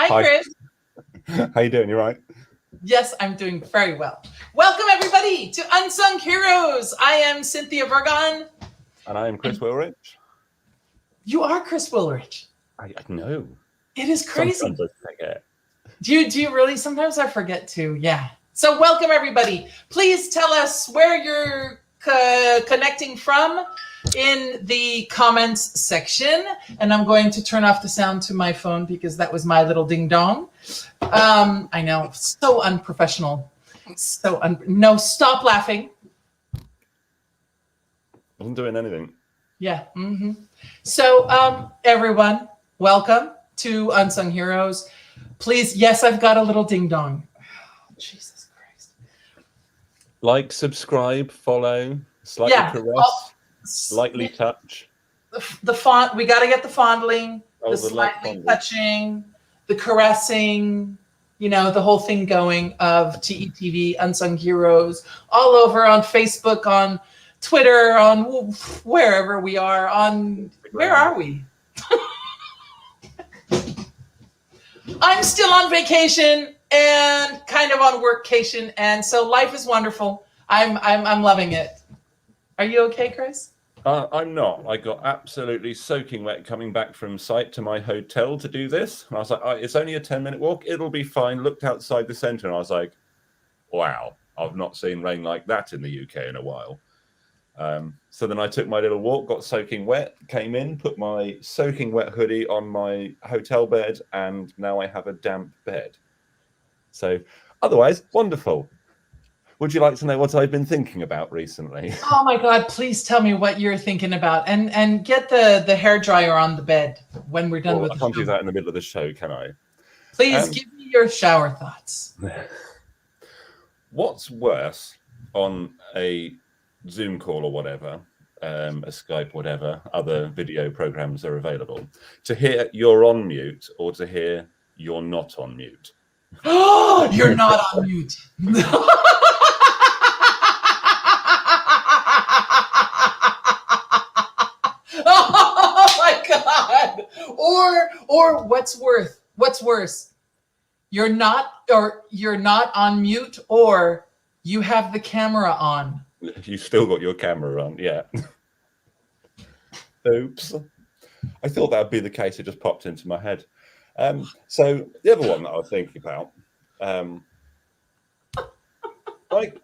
Hi, Chris. How you doing? You right? Yes, I'm doing very well. Welcome, everybody, to Unsung Heroes. I am Cynthia Burgon. And I am Chris Wilrich. You are Chris Wilrich. I know. It is crazy. Sometimes I forget. Do you really? Sometimes I forget too. Yeah. So welcome, everybody. Please tell us where you're connecting from in the comments section. And I'm going to turn off the sound to my phone because that was my little ding dong. I know, so unprofessional. No, stop laughing. Wasn't doing anything. Yeah. Mm-hmm. So everyone, welcome to Unsung Heroes. Please, yes, I've got a little ding dong. Oh, Jesus Christ. Like, subscribe, follow, slightly caress, slightly touch. The font, we got to get the fondling, the slightly touching, the caressing, you know, the whole thing going of TETV, Unsung Heroes, all over on Facebook, on Twitter, on wherever we are, on, where are we? I'm still on vacation and kind of on workcation, and so life is wonderful. I'm loving it. Are you okay, Chris? I'm not. I got absolutely soaking wet coming back from site to my hotel to do this. And I was like, it's only a 10-minute walk. It'll be fine. Looked outside the centre and I was like, wow, I've not seen rain like that in the UK in a while. So then I took my little walk, got soaking wet, came in, put my soaking wet hoodie on my hotel bed, and now I have a damp bed. So otherwise, wonderful. Would you like to know what I've been thinking about recently? Oh my God, please tell me what you're thinking about. And get the hairdryer on the bed when we're done with the show. I can't do that in the middle of the show, can I? Please give me your shower thoughts. What's worse on a Zoom call or whatever, a Skype, whatever, other video programs are available, to hear you're on mute or to hear you're not on mute? Oh, you're not on mute. Oh my God. Or what's worse? You're not on mute, or you have the camera on. You still got your camera on, yeah. Oops. I thought that would be the case. It just popped into my head. So the other one that I was thinking about, like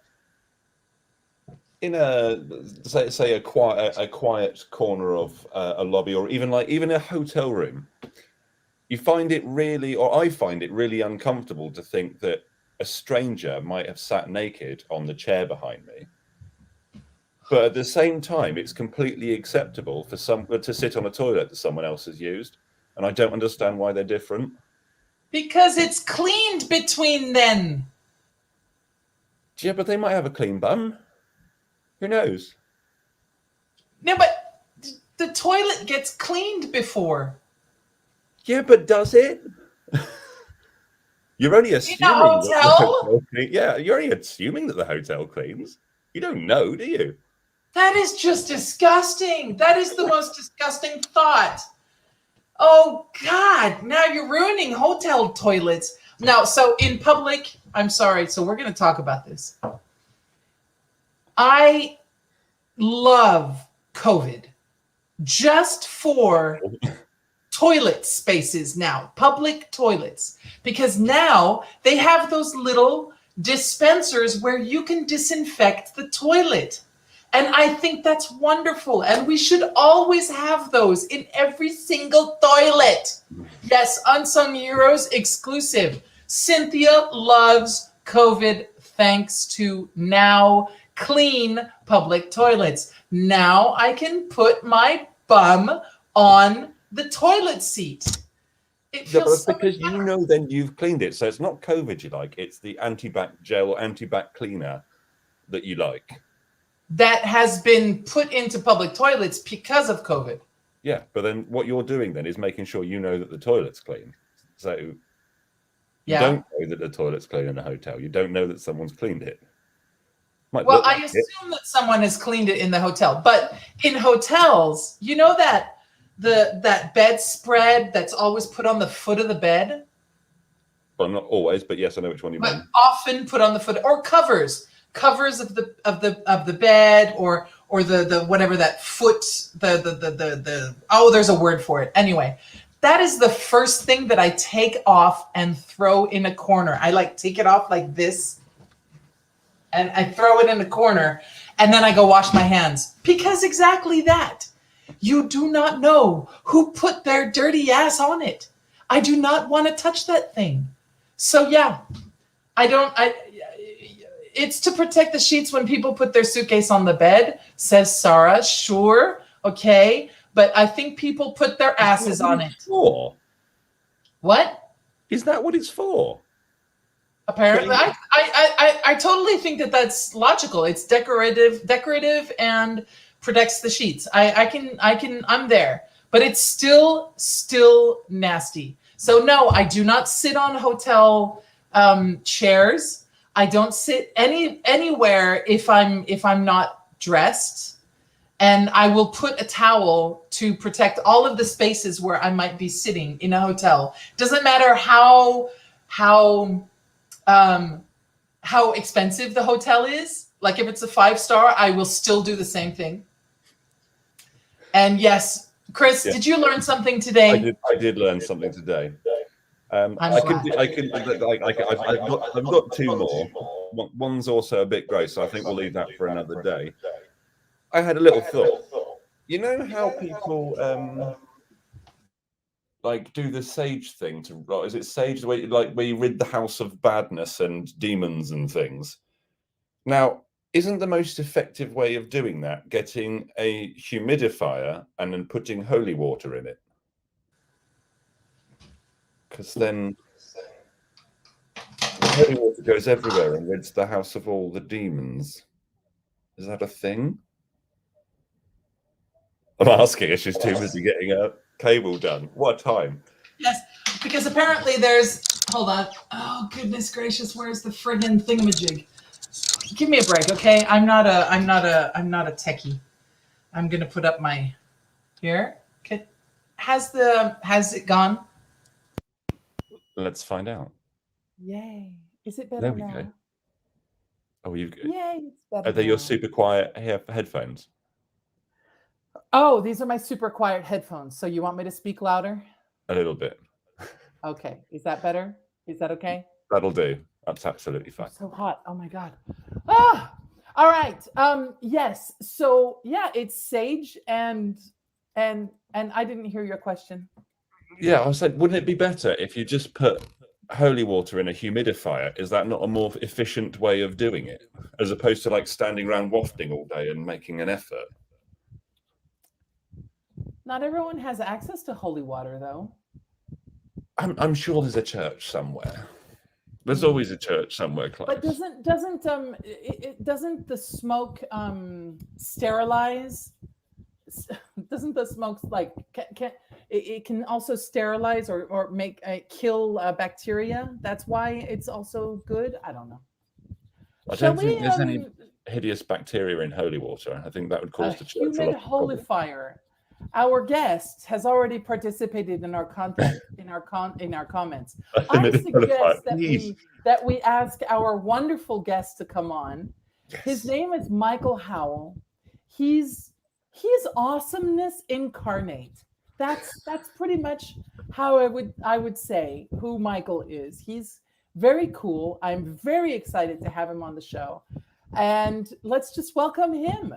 in a quiet corner of a lobby, or even a hotel room, I find it really uncomfortable to think that a stranger might have sat naked on the chair behind me. But at the same time, it's completely acceptable for someone to sit on a toilet that someone else has used. And I don't understand why they're different. Because it's cleaned between then. Yeah, but they might have a clean bum. Who knows? No, but the toilet gets cleaned before. Yeah, but does it? You're only assuming. In a hotel? You're only assuming that the hotel cleans. You don't know, do you? That is just disgusting. That is the most disgusting thought. Oh, God. Now you're ruining hotel toilets. Now, so in public, I'm sorry. So we're going to talk about this. I love COVID just for toilet spaces now, public toilets, because now they have those little dispensers where you can disinfect the toilet. And I think that's wonderful. And we should always have those in every single toilet. Yes, Unsung Heroes exclusive. Cynthia loves COVID thanks to now clean public toilets. Now I can put my bum on the toilet seat. It Yeah, but feels that's so because much you better. know then you've cleaned it. So it's not COVID you like, it's the antibac gel or antibac cleaner that you like. That has been put into public toilets because of COVID. Yeah, but then what you're doing then is making sure you know that the toilet's clean. So you don't know that the toilet's clean in a hotel. You don't know that someone's cleaned it. Well, I assume that someone has cleaned it in the hotel, but in hotels, you know that that bedspread that's always put on the foot of the bed? Well, not always, but yes, I know which one you mean. Often put on the foot, or covers of the bed, or the whatever that foot, the there's a word for it. Anyway, that is the first thing that I take off and throw in a corner. I like take it off like this, and I throw it in the corner, and then I go wash my hands, because exactly that. You do not know who put their dirty ass on it. I do not want to touch that thing. So yeah, it's to protect the sheets when people put their suitcase on the bed, says Sarah. Sure, okay. But I think people put their asses on it. For? What? Is that what it's for? Apparently, I totally think that that's logical. It's decorative and protects the sheets. I'm there, but it's still nasty. So no, I do not sit on hotel chairs. I don't sit anywhere if I'm not dressed, and I will put a towel to protect all of the spaces where I might be sitting in a hotel. Doesn't matter how expensive the hotel is. Like if it's a 5-star, I will still do the same thing. And yes, Chris, Did you learn something today? I did learn something today. I've got two more. One's also a bit gross, so I think we'll leave that for another day. I had a little thought. You know how people like do the sage thing to, is it sage where you rid the house of badness and demons and things? Now, isn't the most effective way of doing that getting a humidifier and then putting holy water in it? Because then the holy water goes everywhere and rids the house of all the demons. Is that a thing? I'm asking if she's too busy getting a cable done. What a time. Yes, because apparently there's, hold on. Oh, goodness gracious, where's the friggin' thingamajig? Give me a break, okay? I'm not a techie. I'm gonna put up my here. Okay. Has it gone? Let's find out. Yay. Is it better There we now? go. Oh, you've got. Yay, it's better. Are they your now. super quiet headphones? Oh, these are my super quiet headphones. So you want me to speak louder? A little bit. Okay. Is that better? Is that okay? That'll do. That's absolutely fine. It's so hot. Oh my God. Ah, all right. Yes. So yeah, it's sage and I didn't hear your question. Yeah, I said, wouldn't it be better if you just put holy water in a humidifier? Is that not a more efficient way of doing it, as opposed to like standing around wafting all day and making an effort? Not everyone has access to holy water, though. I'm sure there's a church somewhere. There's always a church somewhere close. But doesn't the smoke sterilize? Doesn't the smoke like it can also sterilize or make kill bacteria? That's why it's also good. I don't know. I don't think there's any hideous bacteria in holy water. I think that would cause the church a lot of trouble. Humidifier. Our guest has already participated in our content in our comments. I suggest that we ask our wonderful guest to come on. Yes. His name is Michael Howell. He's awesomeness incarnate. That's pretty much how I would say who Michael is. He's very cool. I'm very excited to have him on the show. And let's just welcome him.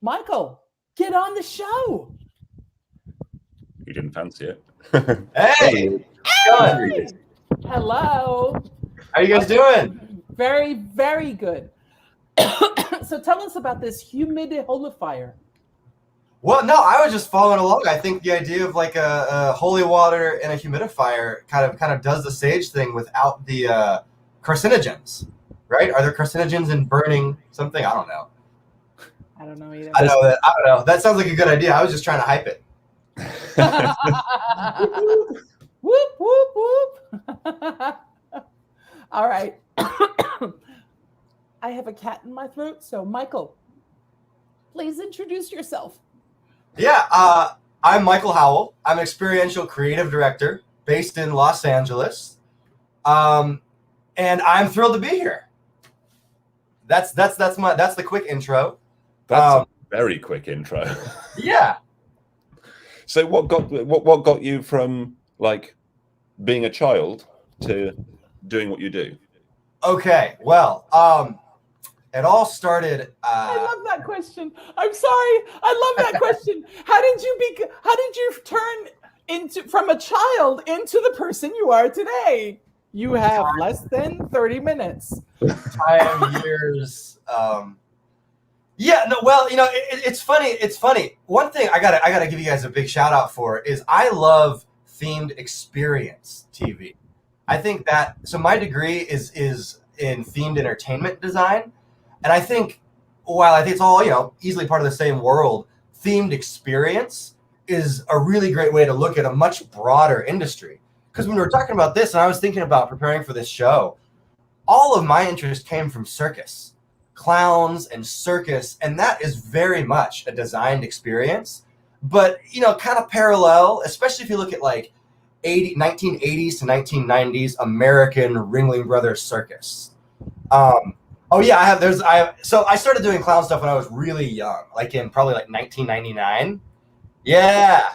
Michael, get on the show. You didn't fancy it. Hey! Hello. How you guys doing? Very, very good. So tell us about this humidifier. Well, no, I was just following along. I think the idea of like a holy water and a humidifier kind of does the sage thing without the carcinogens, right? Are there carcinogens in burning something? I don't know. I don't know either. I don't know. That sounds like a good idea. I was just trying to hype it. Whoop, whoop, whoop. All right. I have a cat in my throat, so Michael, please introduce yourself. Yeah, I'm Michael Howell. I'm an experiential creative director based in Los Angeles, and I'm thrilled to be here. That's the quick intro. That's a very quick intro. Yeah. So what got you from like being a child to doing what you do? Okay. Well, it all started. I love that question. I'm sorry. I love that question. How did you turn from a child into the person you are today? You have less than 30 minutes. Time, years. Yeah. No. Well, it's funny. It's funny. One thing I gotta give you guys a big shout out for is I love themed experience TV. I think that my degree is in themed entertainment design. And I think, while I think it's all, easily part of the same world, themed experience is a really great way to look at a much broader industry. Because when we were talking about this, and I was thinking about preparing for this show, all of my interest came from circus, clowns and circus, and that is very much a designed experience. But, kind of parallel, especially if you look at like 1980s to 1990s American Ringling Brothers circus. Oh yeah, so I started doing clown stuff when I was really young, like in probably like 1999. Yeah.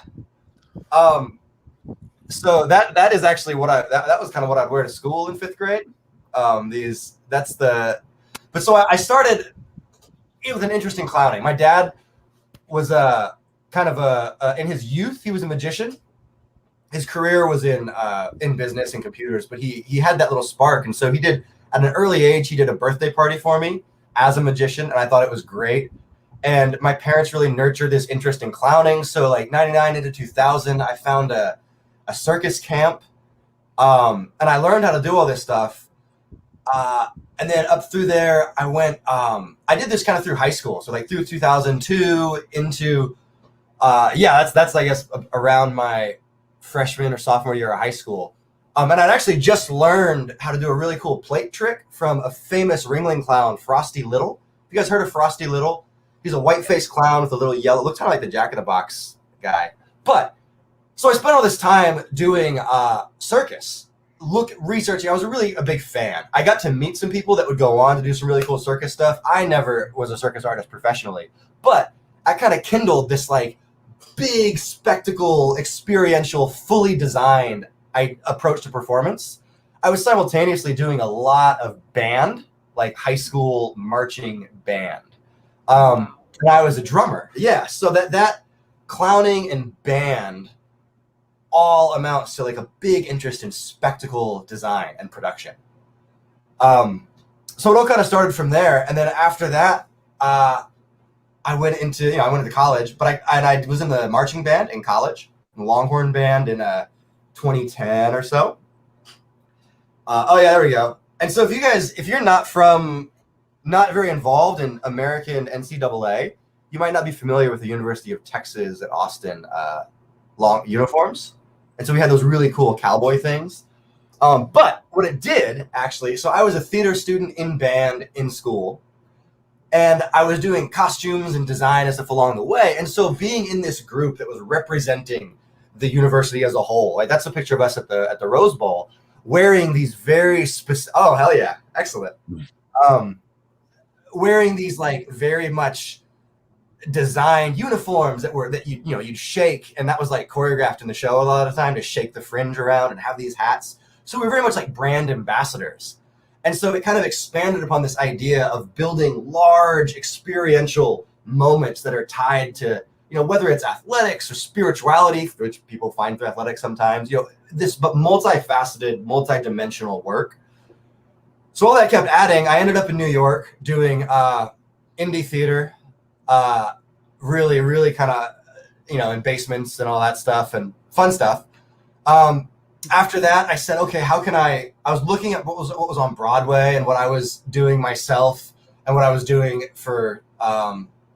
So that is actually what that was kind of what I'd wear to school in 5th grade. But so I started with an interest in clowning. My dad was in his youth, he was a magician. His career was in business and computers, but he had that little spark, and so he did. At an early age, he did a birthday party for me as a magician, and I thought it was great. And my parents really nurtured this interest in clowning. So like 99 into 2000, I found a circus camp, and I learned how to do all this stuff. And then up through there, I went. I did this kind of through high school, so like through 2002 into, that's I guess around my freshman or sophomore year of high school. And I'd actually just learned how to do a really cool plate trick from a famous Ringling clown, Frosty Little. Have you guys heard of Frosty Little? He's a white-faced clown with a little yellow, looks kind of like the Jack in the Box guy. But, so I spent all this time doing circus, researching. I was really a big fan. I got to meet some people that would go on to do some really cool circus stuff. I never was a circus artist professionally, but I kind of kindled this like big spectacle, experiential, fully designed approach to performance. I was simultaneously doing a lot of band, like high school marching band. And I was a drummer. Yeah. So that clowning and band all amounts to like a big interest in spectacle design and production. So it all kind of started from there. And then after that, I went into college, but I was in the marching band in college, the Longhorn band in 2010 or so. There we go. And so if you're not very involved in American NCAA, you might not be familiar with the University of Texas at Austin long uniforms. And so we had those really cool cowboy things. But what it did actually, so I was a theater student in band in school, and I was doing costumes and design and stuff along the way. And so being in this group that was representing the university as a whole, like that's a picture of us at the Rose Bowl, wearing these very specific. Oh hell yeah, excellent. Wearing these like very much designed uniforms that you'd shake, and that was like choreographed in the show a lot of the time to shake the fringe around and have these hats. So we were very much like brand ambassadors. And so it kind of expanded upon this idea of building large experiential moments that are tied to, whether it's athletics or spirituality, which people find through athletics sometimes, this but multifaceted, multidimensional work. So all that kept adding. I ended up in New York doing indie theater, really, really kind of, in basements and all that stuff and fun stuff. After that, I said, okay, how can I was looking at what was on Broadway and what I was doing myself and what I was doing for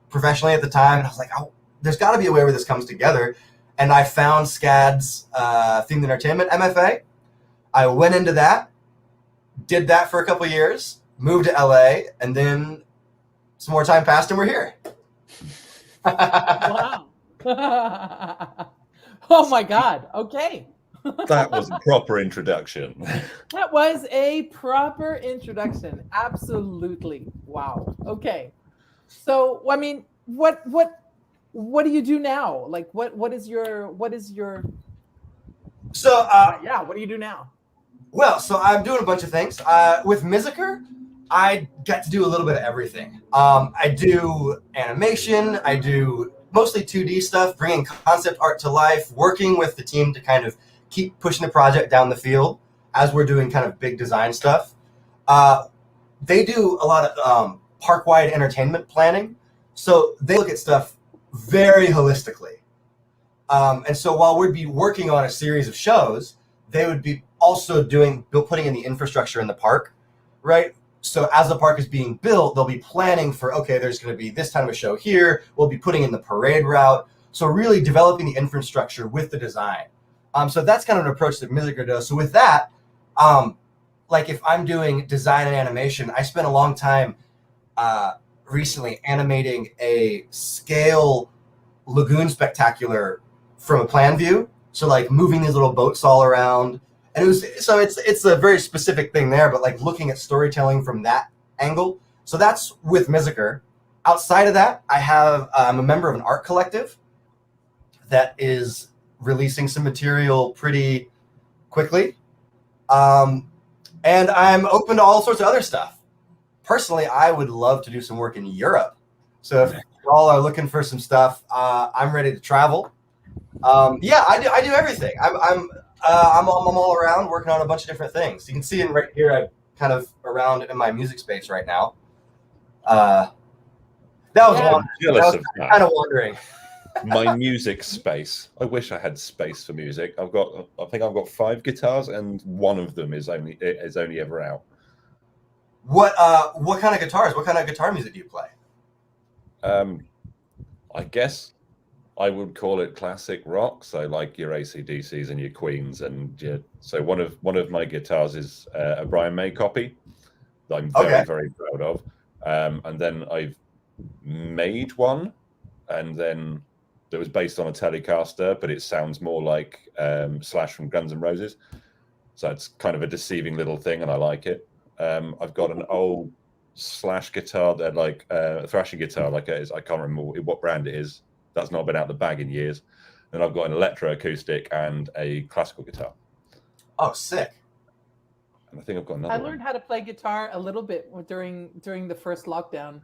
professionally at the time. And I was like, oh, there's got to be a way where this comes together. And I found SCAD's Themed Entertainment MFA. I went into that, did that for a couple of years, moved to LA, and then some more time passed and we're here. Wow. Oh my God. Okay. That was a proper introduction. That was a proper introduction. Absolutely. Wow. Okay. So, I mean, what do you do now? Like, what is your So, yeah, what do you do now? well, so I'm doing a bunch of things. With Miziker, I get to do a little bit of everything. I do animation. I do mostly 2D stuff, bringing concept art to life, working with the team to kind of keep pushing the project down the field as we're doing kind of big design stuff. They do a lot of park-wide entertainment planning. So they look at stuff very holistically. And so while we'd be working on a series of shows, they would be also putting in the infrastructure in the park, right? So as the park is being built, they'll be planning for, okay, there's going to be this time of show here. We'll be putting in the parade route. So really developing the infrastructure with the design. So that's kind of an approach that Miziker does. So with that, like if I'm doing design and animation, I spent a long time recently animating a scale lagoon spectacular from a plan view. So like moving these little boats all around. And it's a very specific thing there, but like looking at storytelling from that angle. So that's with Miziker. Outside of that, I'm a member of an art collective that is releasing some material pretty quickly. And I'm open to all sorts of other stuff. Personally, I would love to do some work in Europe. So if you all are looking for some stuff, I'm ready to travel. Yeah, I do everything. I'm all around working on a bunch of different things. You can see right here, I'm kind of around in my music space right now. That was kind of wandering. My music space. I wish I had space for music. I think I've got 5 guitars, and one of them is only ever out. What kind of guitars? What kind of guitar music do you play? I guess I would call it classic rock. So like your AC/DCs and your Queens, and so one of my guitars is a Brian May copy that I'm very proud of. And then I've made one, and then that was based on a Telecaster, but it sounds more like Slash from Guns N' Roses. So it's kind of a deceiving little thing, and I like it. I've got an old Slash guitar that like a thrashing guitar, like I can't remember what brand it is. That's not been out the bag in years. And I've got an electroacoustic and a classical guitar. Oh, sick! And I think I've got another. I learned how to play guitar a little bit during the first lockdown.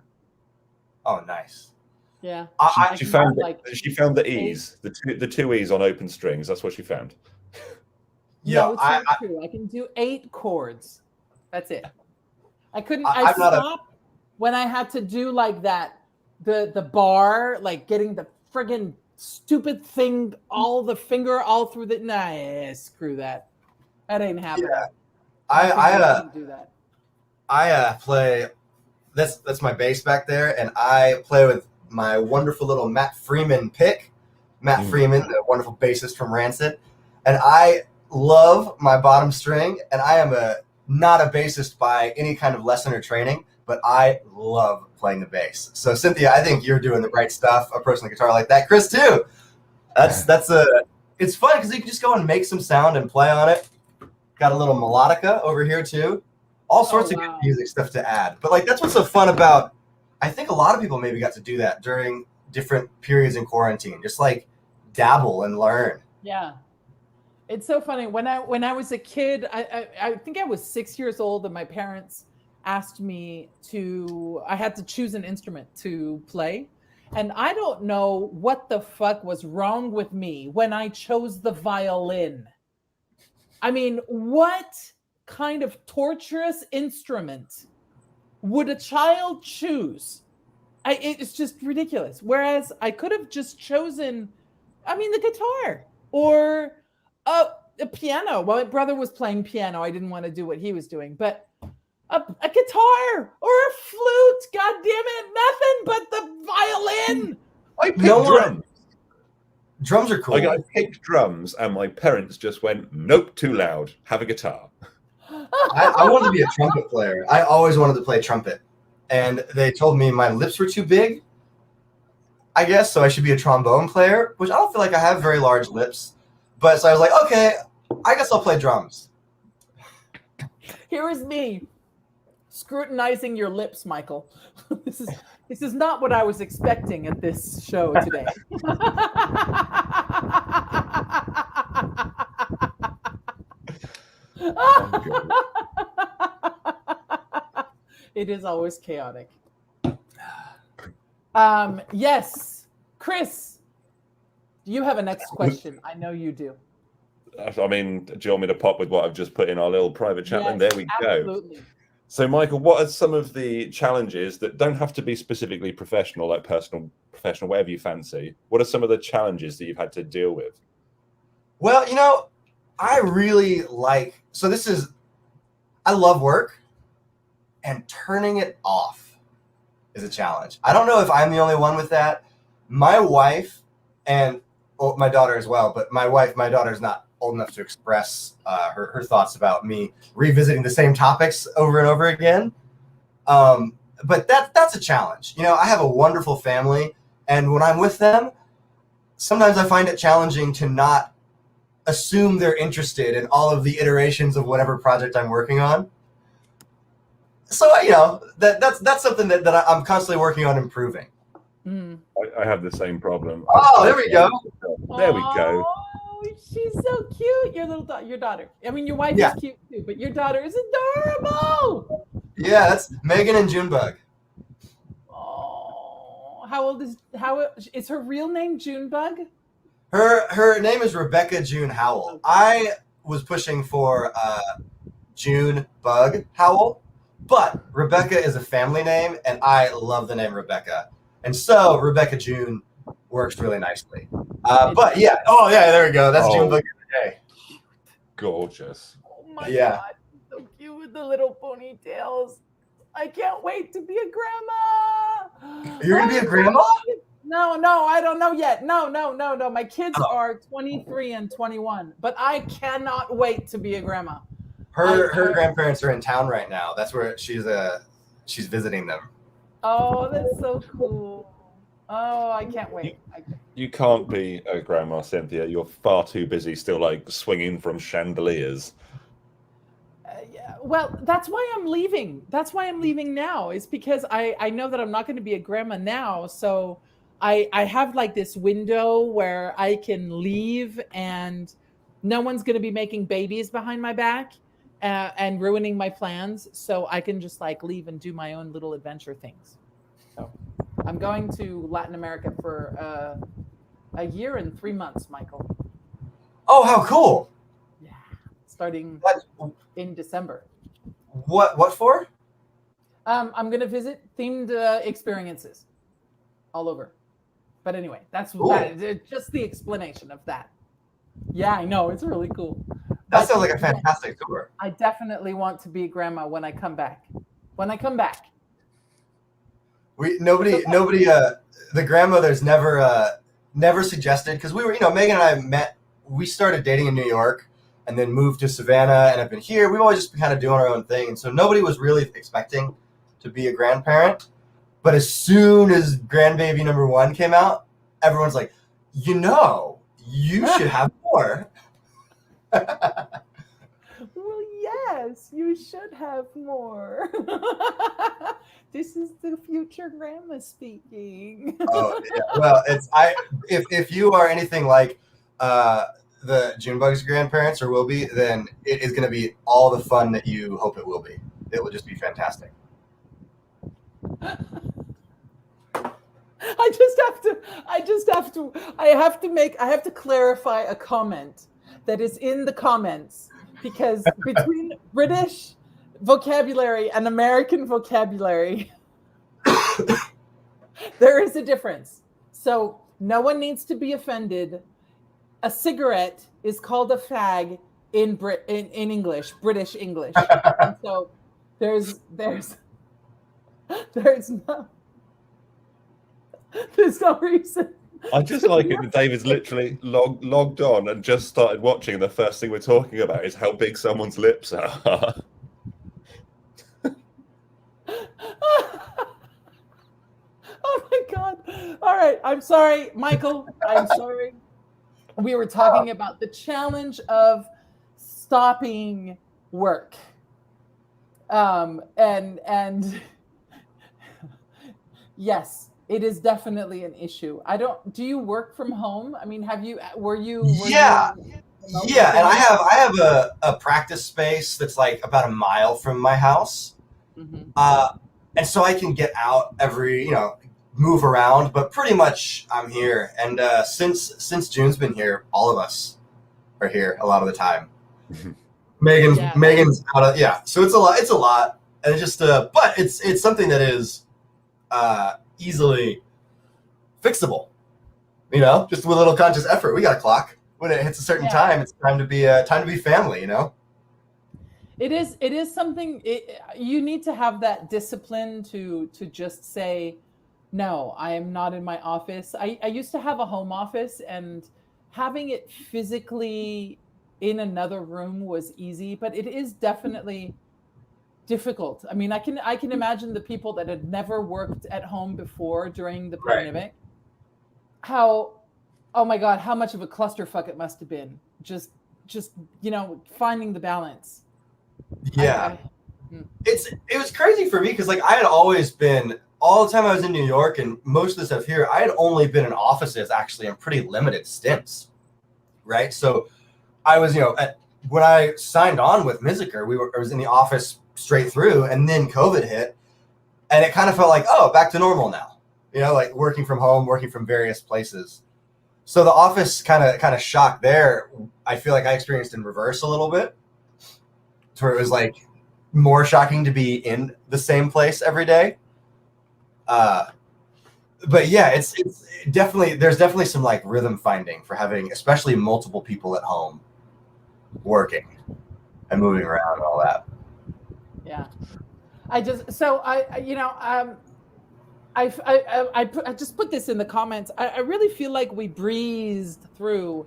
Oh, nice. Yeah. She found the E's, the two E's on open strings. That's what she found. No, it's not true. I can do 8 chords. That's it. I couldn't. I stopped when I had to do like that, the bar, like getting the friggin' stupid thing, all the finger all through the. Nah, screw that. That ain't happening. Yeah. I do that. I play. That's my bass back there, and I play with my wonderful little Matt Freeman pick. Matt Freeman, a wonderful bassist from Rancid, and I love my bottom string. And I am not a bassist by any kind of lesson or training, but I love playing the bass. So Cynthia, I think you're doing the right stuff, approaching the guitar like that. Chris too. It's fun because you can just go and make some sound and play on it. Got a little melodica over here too. All sorts of good music stuff to add. But like that's what's so fun about. I think a lot of people maybe got to do that during different periods in quarantine. Just like dabble and learn. Yeah. It's so funny. When I was a kid, I think I was 6 years old, and my parents asked me I had to choose an instrument to play. And I don't know what the fuck was wrong with me when I chose the violin. I mean, what kind of torturous instrument would a child choose? It's just ridiculous. Whereas I could have just chosen, the guitar or a piano. Well, my brother was playing piano. I didn't want to do what he was doing, but a guitar or a flute. God damn it, nothing but the violin. I picked drums. Drums are cool. I picked drums, and my parents just went, "Nope, too loud. Have a guitar." I wanted to be a trumpet player. I always wanted to play trumpet. And they told me my lips were too big, I guess, so I should be a trombone player, which I don't feel like I have very large lips. But so I was like, okay, I guess I'll play drums. Here is me scrutinizing your lips, Michael. This is not what I was expecting at this show today. It is always chaotic. Yes, Chris, do you have a next question? I know you do. I mean, do you want me to pop with what I've just put in our little private chat? Yes, And there we absolutely. go. So, Michael, what are some of the challenges that don't have to be specifically professional, like personal, professional, whatever you fancy? What are some of the challenges that you've had to deal with? Well, I really I love work, and turning it off is a challenge. I don't know if I'm the only one with that. My wife and my daughter as well, but my daughter's not old enough to express her thoughts about me revisiting the same topics over and over again. But that's a challenge. I have a wonderful family, and when I'm with them, sometimes I find it challenging to not assume they're interested in all of the iterations of whatever project I'm working on. So, that's something that I'm constantly working on improving. I have the same problem. Oh, there we go. There we go. Oh, she's so cute. Your daughter. I mean, your wife is cute too, but your daughter is adorable. Yeah, that's Megan and Junebug. Oh, how is her real name Junebug? Her name is Rebecca June Howell. I was pushing for June Bug Howell, but Rebecca is a family name, and I love the name Rebecca. And so Rebecca June works really nicely. But yeah, there we go. That's June Bug every day. Gorgeous. Oh my God, so cute with the little ponytails. I can't wait to be a grandma. You're gonna be a grandma? No, I don't know yet. No. My kids are 23 and 21, but I cannot wait to be a grandma. Her grandparents are in town right now. That's where she's visiting them. Oh, that's so cool. Oh, I can't wait. You can't be a grandma, Cynthia. You're far too busy still swinging from chandeliers. Yeah, well, that's why I'm leaving. That's why I'm leaving now. Is because I know that I'm not going to be a grandma now. So I have this window where I can leave and no one's going to be making babies behind my back and ruining my plans. So I can just leave and do my own little adventure things. So I'm going to Latin America for a year and 3 months, Michael. Oh, how cool. Yeah. Starting in December. What for? I'm going to visit themed experiences all over. But anyway, that's just the explanation of that. Yeah, I know. It's really cool. That sounds like a fantastic tour. I definitely want to be a grandma when I come back. The grandmothers never suggested, because we were, Megan and I met, we started dating in New York and then moved to Savannah and have been here. We've always just been kind of doing our own thing. And so nobody was really expecting to be a grandparent. But as soon as grandbaby number 1 came out, everyone's like, you should have more. Well, yes, you should have more. This is the future grandma speaking. Oh, yeah. Well, if you are anything like the Junebug's grandparents or will be, then it is going to be all the fun that you hope it will be. It will just be fantastic. I have to clarify a comment that is in the comments, because between British vocabulary and American vocabulary, there is a difference. So no one needs to be offended. A cigarette is called a fag in English, British English. And so there's no reason. I just like it that David's literally logged on and just started watching, and the first thing we're talking about is how big someone's lips are. Oh my God. All right. I'm sorry, Michael. I'm sorry. We were talking about the challenge of stopping work. And yes, it is definitely an issue. Do you work from home? I mean, were you Yeah, and I have a practice space that's like about a mile from my house. Mm-hmm. And so I can get out move around, but pretty much I'm here. And since June's been here, all of us are here a lot of the time. Megan's out of, so it's a lot. And it's just but it's something that is easily fixable, just with a little conscious effort. We got a clock. When it hits a certain time, it's time to be family, It is something. You need to have that discipline to just say, no, I am not in my office. I used to have a home office, and having it physically in another room was easy, but it is definitely difficult. I mean, I can imagine the people that had never worked at home before during the pandemic. Oh my God, how much of a clusterfuck it must have been. Just finding the balance. Yeah. It was crazy for me because I had always been, all the time I was in New York and most of the stuff here, I had only been in offices actually in pretty limited stints, right? So I was, when I signed on with Miziker, I was in the office straight through, and then COVID hit, and it kind of felt like, oh, back to normal now, working from home, working from various places. So the office kind of shock there, I feel like I experienced in reverse a little bit, where it was more shocking to be in the same place every day. But yeah, it's definitely, there's definitely some rhythm finding for having, especially multiple people at home working and moving around and all that. Yeah. I just put this in the comments. I really feel like we breezed through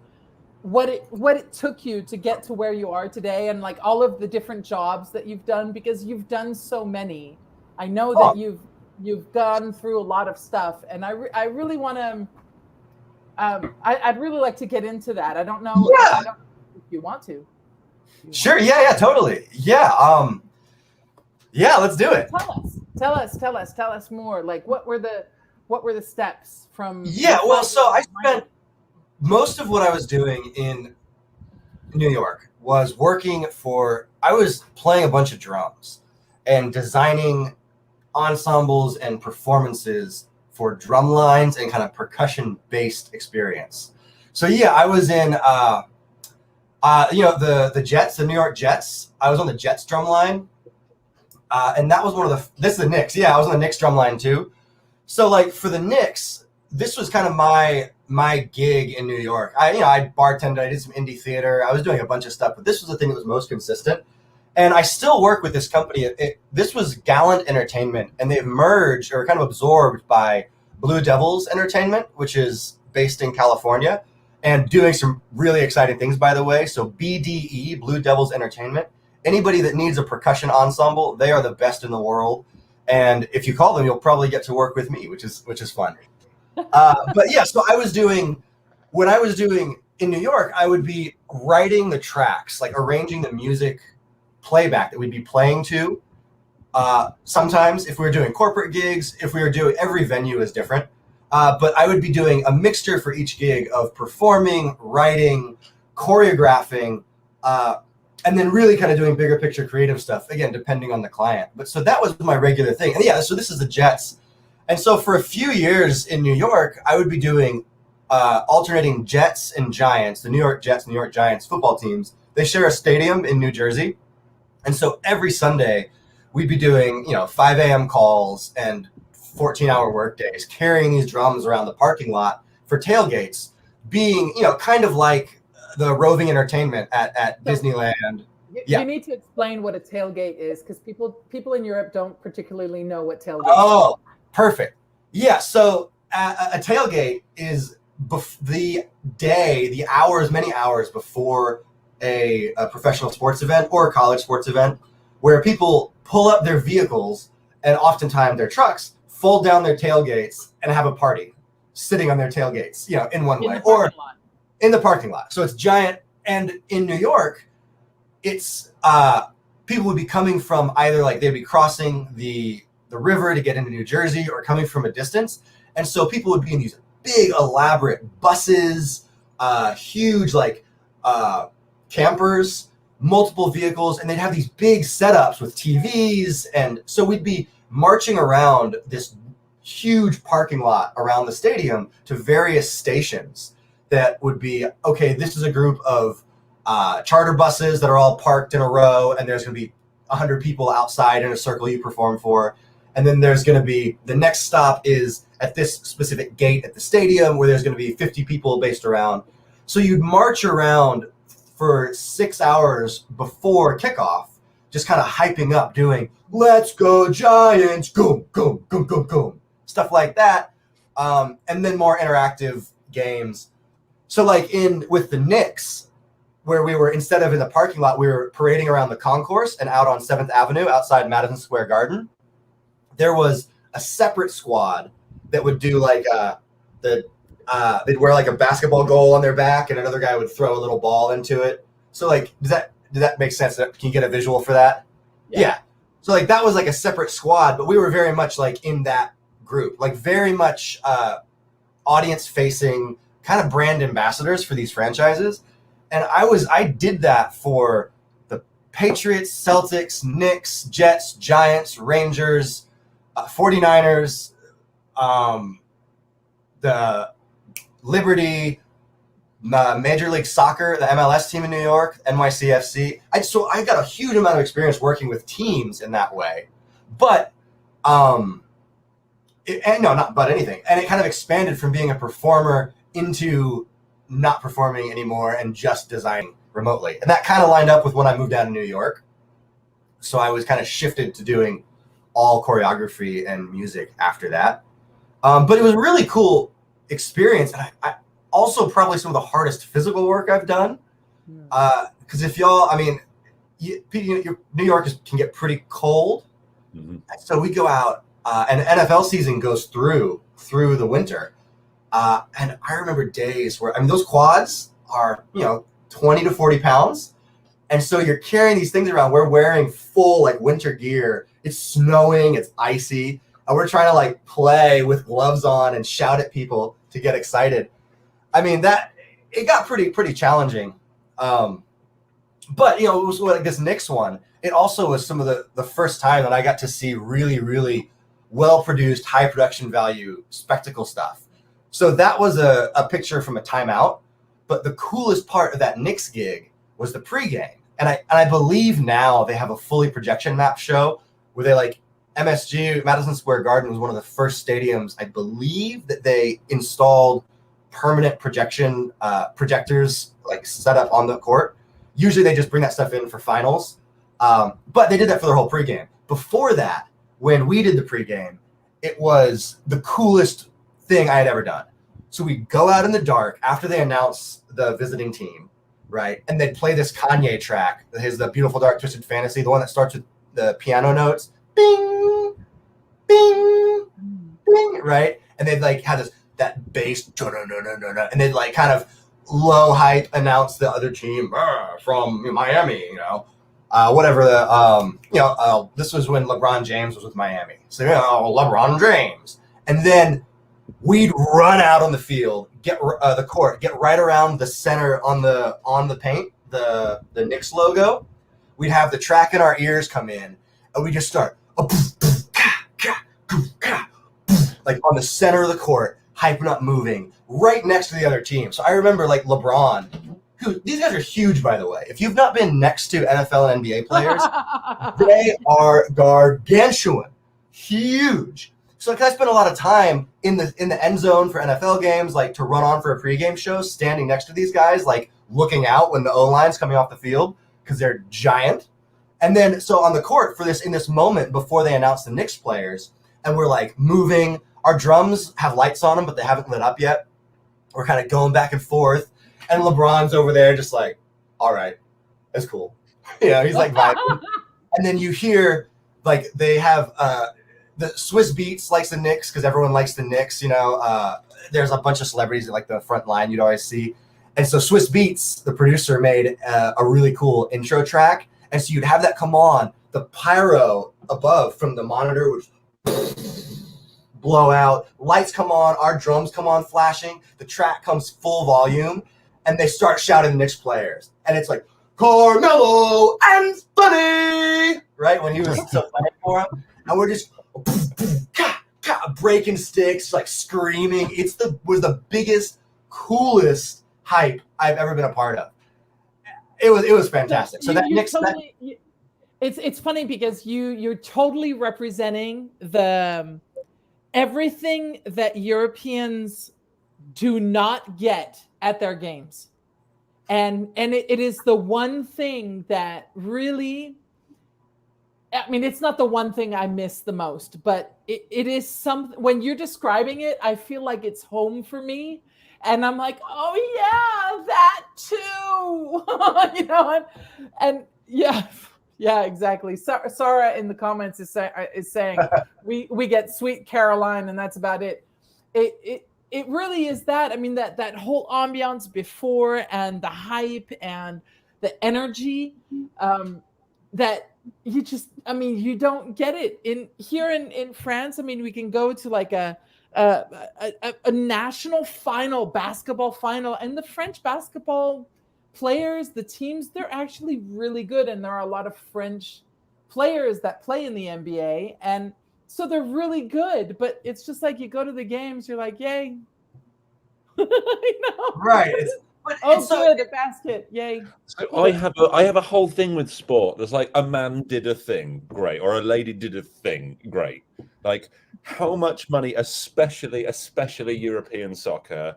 what it took you to get to where you are today, and all of the different jobs that you've done, because you've done so many. I know that you've gone through a lot of stuff, and I really want to. I'd really like to get into that. I don't know. Yeah. I don't know if you want to. Sure. Yeah. Totally. Yeah. Yeah. Let's do it. Tell us more. What were the steps from? Yeah. Well, so I spent most of what I was doing in New York was I was playing a bunch of drums and designing ensembles and performances for drum lines and kind of percussion based experience. So yeah, I was in the Jets, the New York Jets. I was on the Jets drum line. And that was this is the Knicks. Yeah, I was on the Knicks drum line too. So for the Knicks, this was kind of my gig in New York. I bartended, I did some indie theater, I was doing a bunch of stuff, but this was the thing that was most consistent. And I still work with this company. This was Gallant Entertainment, and they've merged or kind of absorbed by Blue Devils Entertainment, which is based in California and doing some really exciting things, by the way. So BDE, Blue Devils Entertainment, anybody that needs a percussion ensemble, they are the best in the world. And if you call them, you'll probably get to work with me, which is fun. But yeah, so when I was doing in New York, I would be writing the tracks, arranging the music playback that we'd be playing to. Sometimes if we were doing corporate gigs, every venue is different. But I would be doing a mixture for each gig of performing, writing, choreographing, and then really kind of doing bigger picture creative stuff, again, depending on the client. But so that was my regular thing. And yeah, so this is the Jets. And so for a few years in New York, I would be doing alternating Jets and Giants, the New York Jets, New York Giants football teams. They share a stadium in New Jersey. And so every Sunday we'd be doing, 5 a.m. calls and 14-hour work days, carrying these drums around the parking lot for tailgates, being, kind of like the roving entertainment at Disneyland. You need to explain what a tailgate is, because people in Europe don't particularly know what tailgate is. Oh, perfect. Yeah, so a tailgate is the many hours before a professional sports event or a college sports event, where people pull up their vehicles and oftentimes their trucks, fold down their tailgates and have a party sitting on their tailgates, in one way, or in the parking lot. So it's giant. And in New York, it's people would be coming from either like they'd be crossing the river to get into New Jersey or coming from a distance. And so people would be in these big, elaborate buses, huge campers, multiple vehicles, and they'd have these big setups with TVs. And so we'd be marching around this huge parking lot around the stadium to various stations that would be, okay, this is a group of charter buses that are all parked in a row, and there's going to be 100 people outside in a circle you perform for. And then there's going to be, the next stop is at this specific gate at the stadium where there's going to be 50 people based around. So you'd march around for 6 hours before kickoff, just kind of hyping up, doing, let's go Giants, goom, goom, goom, goom, goom, stuff like that. And then more interactive games. So with the Knicks, where we were, instead of in the parking lot, we were parading around the concourse and out on 7th Avenue outside Madison Square Garden. There was a separate squad that would do they'd wear a basketball goal on their back, and another guy would throw a little ball into it. So does that make sense? Can you get a visual for that? Yeah. So that was a separate squad, but we were very much in that group, very much audience facing, kind of brand ambassadors for these franchises. And I did that for the Patriots, Celtics, Knicks, Jets, Giants, Rangers, 49ers, the Liberty, Major League Soccer, the MLS team in New York, NYCFC. So I got a huge amount of experience working with teams in that way. But, not but anything. And it kind of expanded from being a performer into not performing anymore and just designing remotely. And that kind of lined up with when I moved down to New York. So I was kind of shifted to doing all choreography and music after that. But it was a really cool experience. And I also probably some of the hardest physical work I've done. Because if y'all, New York can get pretty cold. Mm-hmm. So we go out and the NFL season goes through the winter. And I remember days where, those quads are, 20 to 40 pounds. And so you're carrying these things around. We're wearing full winter gear. It's snowing, it's icy. And we're trying to play with gloves on and shout at people to get excited. It got pretty challenging. But, it was this Knicks one. It also was some of the first time that I got to see really, really well-produced, high production value spectacle stuff. So that was a picture from a timeout. But the coolest part of that Knicks gig was the pregame. And I believe now they have a fully projection map show where they MSG, Madison Square Garden was one of the first stadiums, I believe, that they installed permanent projection projectors set up on the court. Usually they just bring that stuff in for finals. But they did that for their whole pregame. Before that, when we did the pregame, it was the coolest thing I had ever done. So we go out in the dark after they announce the visiting team, right? And they'd play this Kanye track, the Beautiful Dark Twisted Fantasy, the one that starts with the piano notes, bing, bing, bing, right? And they'd have that bass, and they'd kind of low hype announce the other team from Miami, whatever this was when LeBron James was with Miami. So, LeBron James. And then we'd run out on the field, get the court, get right around the center on the paint, the Knicks logo. We'd have the track in our ears come in, and we just start on the center of the court, hyping up, moving right next to the other team. So I remember LeBron, these guys are huge, by the way. If you've not been next to NFL and NBA players, they are gargantuan, huge. So I spend a lot of time in the end zone for NFL games, like to run on for a pregame show, standing next to these guys, like looking out when the O-line's coming off the field because they're giant. And then so on the court in this moment before they announce the Knicks players, and we're like moving. Our drums have lights on them, but they haven't lit up yet. We're kind of going back and forth, and LeBron's over there just like, all right, that's cool. He's like vibing. And then you hear like they have the Swiss Beats likes the Knicks because everyone likes the Knicks. There's a bunch of celebrities at like the front line you'd always see. And so Swiss Beats, the producer, made a really cool intro track. And so you'd have that come on, the pyro above from the monitor would blow out, lights come on, our drums come on flashing, the track comes full volume, and they start shouting the Knicks players. And it's like, Carmelo Anthony, right? When he was so funny for him. And we're just breaking sticks, like screaming. Was the biggest, coolest hype I've ever been a part of. It was fantastic. So that Knicks, it's funny because you're totally representing the everything that Europeans do not get at their games, and it is the one thing that really. I mean, it's not the one thing I miss the most, but it is something. When you're describing it, I feel like it's home for me. And I'm like, oh yeah, that too, and yeah, exactly. Sarah in the comments is saying we get Sweet Caroline, and that's about it. It really is that. I mean, that whole ambiance before and the hype and the energy that you don't get it in France. I mean, we can go to like a national basketball final, and the French basketball players, the teams, they're actually really good, and there are a lot of French players that play in the NBA, and so they're really good. But it's just like you go to the games, you're like, yay, right? Good, a basket, yay. So I have a whole thing with sport. There's like a man did a thing, great, or a lady did a thing, great. Like, how much money, especially European soccer,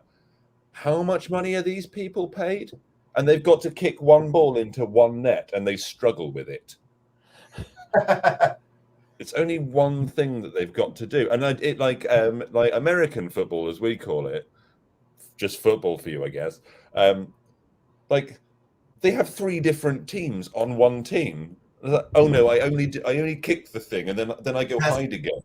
how much money are these people paid? And they've got to kick one ball into one net, and they struggle with it. It's only one thing that they've got to do, and it like American football, as we call it, just football for you, I guess. Like, they have 3 different teams on one team. Like, oh no, I only kicked the thing, and then I go hide again.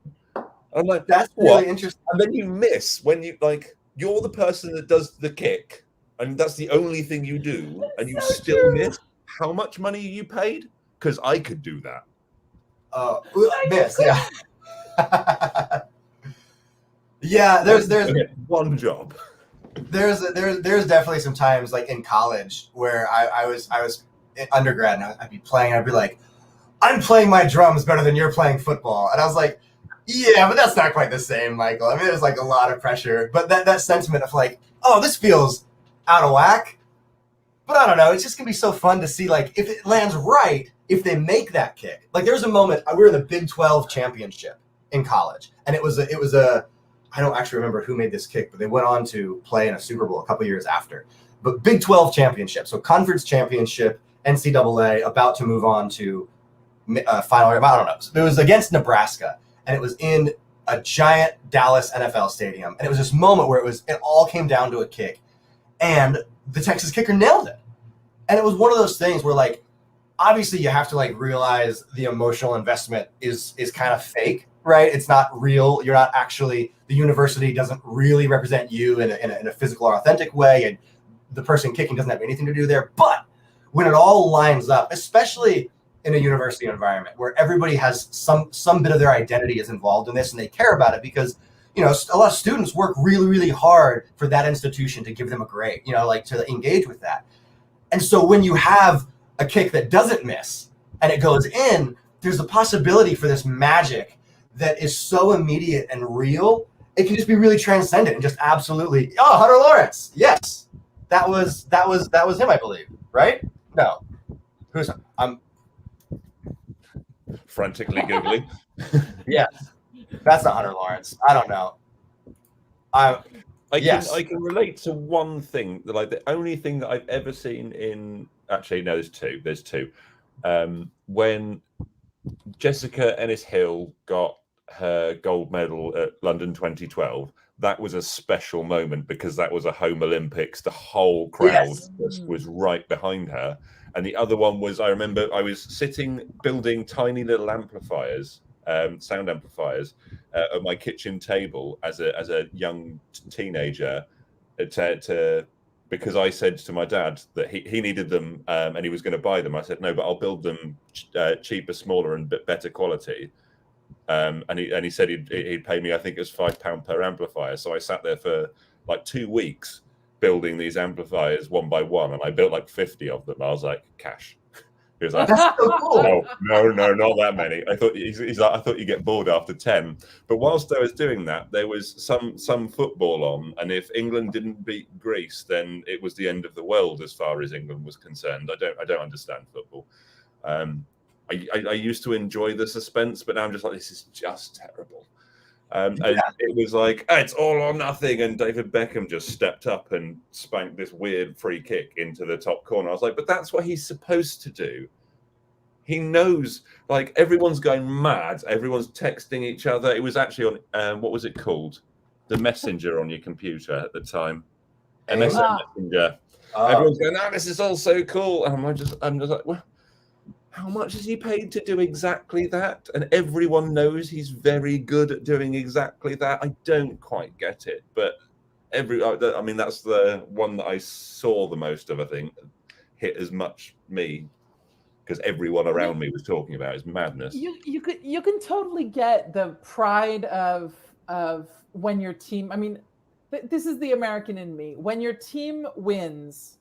I'm like, that's really interesting. And then you miss when you're the person that does the kick, and that's the only thing you do, and you still miss. How much money are you paid? Because I could do that. Miss, yeah. Yeah, there's one job. There's definitely some times like in college where I was in undergrad, and I'd be playing. I'd be like, I'm playing my drums better than you're playing football, and I was like, yeah, but that's not quite the same, Michael. I mean, there's like a lot of pressure, but that sentiment of like, oh, this feels out of whack. But I don't know. It's just gonna be so fun to see like if it lands right, if they make that kick. Like there was a moment we were in the Big 12 championship in college, and it was a I don't actually remember who made this kick, but they went on to play in a Super Bowl a couple years after. But Big 12 championship, so conference championship, NCAA, about to move on to final. I don't know. So it was against Nebraska, and it was in a giant Dallas NFL stadium, and it was this moment where it all came down to a kick, and the Texas kicker nailed it. And it was one of those things where like, obviously you have to like realize the emotional investment is kind of fake. Right? It's not real. You're not actually, the university doesn't really represent you in a physical or authentic way. And the person kicking doesn't have anything to do there. But when it all lines up, especially in a university environment where everybody has some bit of their identity is involved in this, and they care about it because, a lot of students work really, really hard for that institution to give them a grade, like to engage with that. And so when you have a kick that doesn't miss and it goes in, there's a possibility for this magic that is so immediate and real, it can just be really transcendent and just absolutely, Hunter Lawrence, yes, That was him, I believe, right? No, who's I'm Frantically googling. yes, that's not Hunter Lawrence. I don't know. Yes. I can relate to one thing that, like, the only thing that I've ever seen in, actually no, there's two. When Jessica Ennis-Hill got her gold medal at London 2012, that was a special moment because that was a home Olympics. The whole crowd was right behind her. And the other one was, I remember I was sitting building tiny little amplifiers, sound amplifiers, at my kitchen table as a young teenager, because I said to my dad that he needed them, and he was going to buy them. I said, no, but I'll build them cheaper, smaller, and better quality. And he said he'd pay me, I think it was £5 per amplifier. So I sat there for like 2 weeks building these amplifiers one by one, and I built like 50 of them. I was like, cash. He was like, That's so cool. no, not that many. I thought he's like, I thought you get bored after 10. But whilst I was doing that, there was some football on, and if England didn't beat Greece, then it was the end of the world as far as England was concerned. I don't understand football. I used to enjoy the suspense, but now I'm just like, this is just terrible. And it was like, it's all or nothing, and David Beckham just stepped up and spanked this weird free kick into the top corner. I was like, but that's what he's supposed to do. He knows, like, everyone's going mad. Everyone's texting each other. It was actually on, what was it called? The Messenger on your computer at the time. MSN Messenger. Everyone's going, this is all so cool. And I'm just like, well, how much is he paid to do exactly that? And everyone knows he's very good at doing exactly that. I don't quite get it, but that's the one that I saw the most of, I think, hit as much me, because everyone around me was talking about his madness. You can totally get the pride of when your team, I mean, this is the American in me. When your team wins,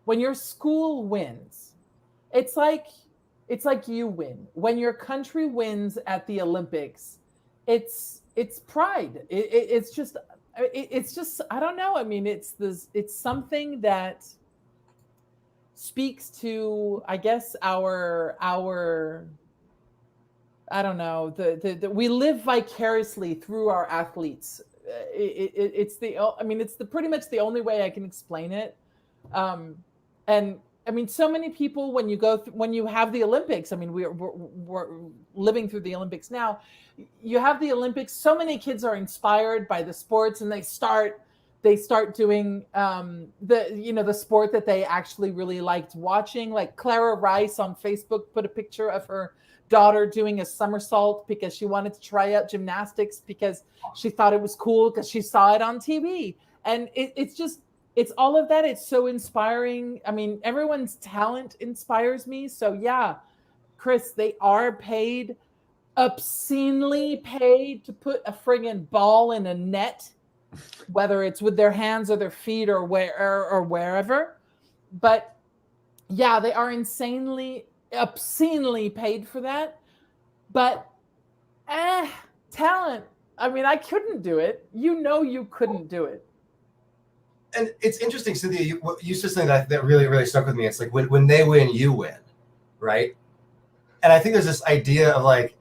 when your school wins, it's like you win. When your country wins at the Olympics, it's pride. It's just I don't know. I mean, it's something that speaks to, I guess, our I don't know, the we live vicariously through our athletes. It's pretty much the only way I can explain it. And I mean, so many people, when you have the Olympics, I mean, we're living through the Olympics now. You have the Olympics. So many kids are inspired by the sports, and they start doing the sport that they actually really liked watching. Like Clara Rice on Facebook put a picture of her daughter doing a somersault because she wanted to try out gymnastics because she thought it was cool because she saw it on TV. And it's all of that. It's so inspiring. I mean, everyone's talent inspires me. So yeah, Chris, they are paid, obscenely paid, to put a friggin' ball in a net, whether it's with their hands or their feet or wherever. But yeah, they are obscenely paid for that. But talent. I mean, I couldn't do it. You couldn't do it. And it's interesting, Cynthia, you said something that really, really stuck with me. It's like when they win, you win, right? And I think there's this idea of like,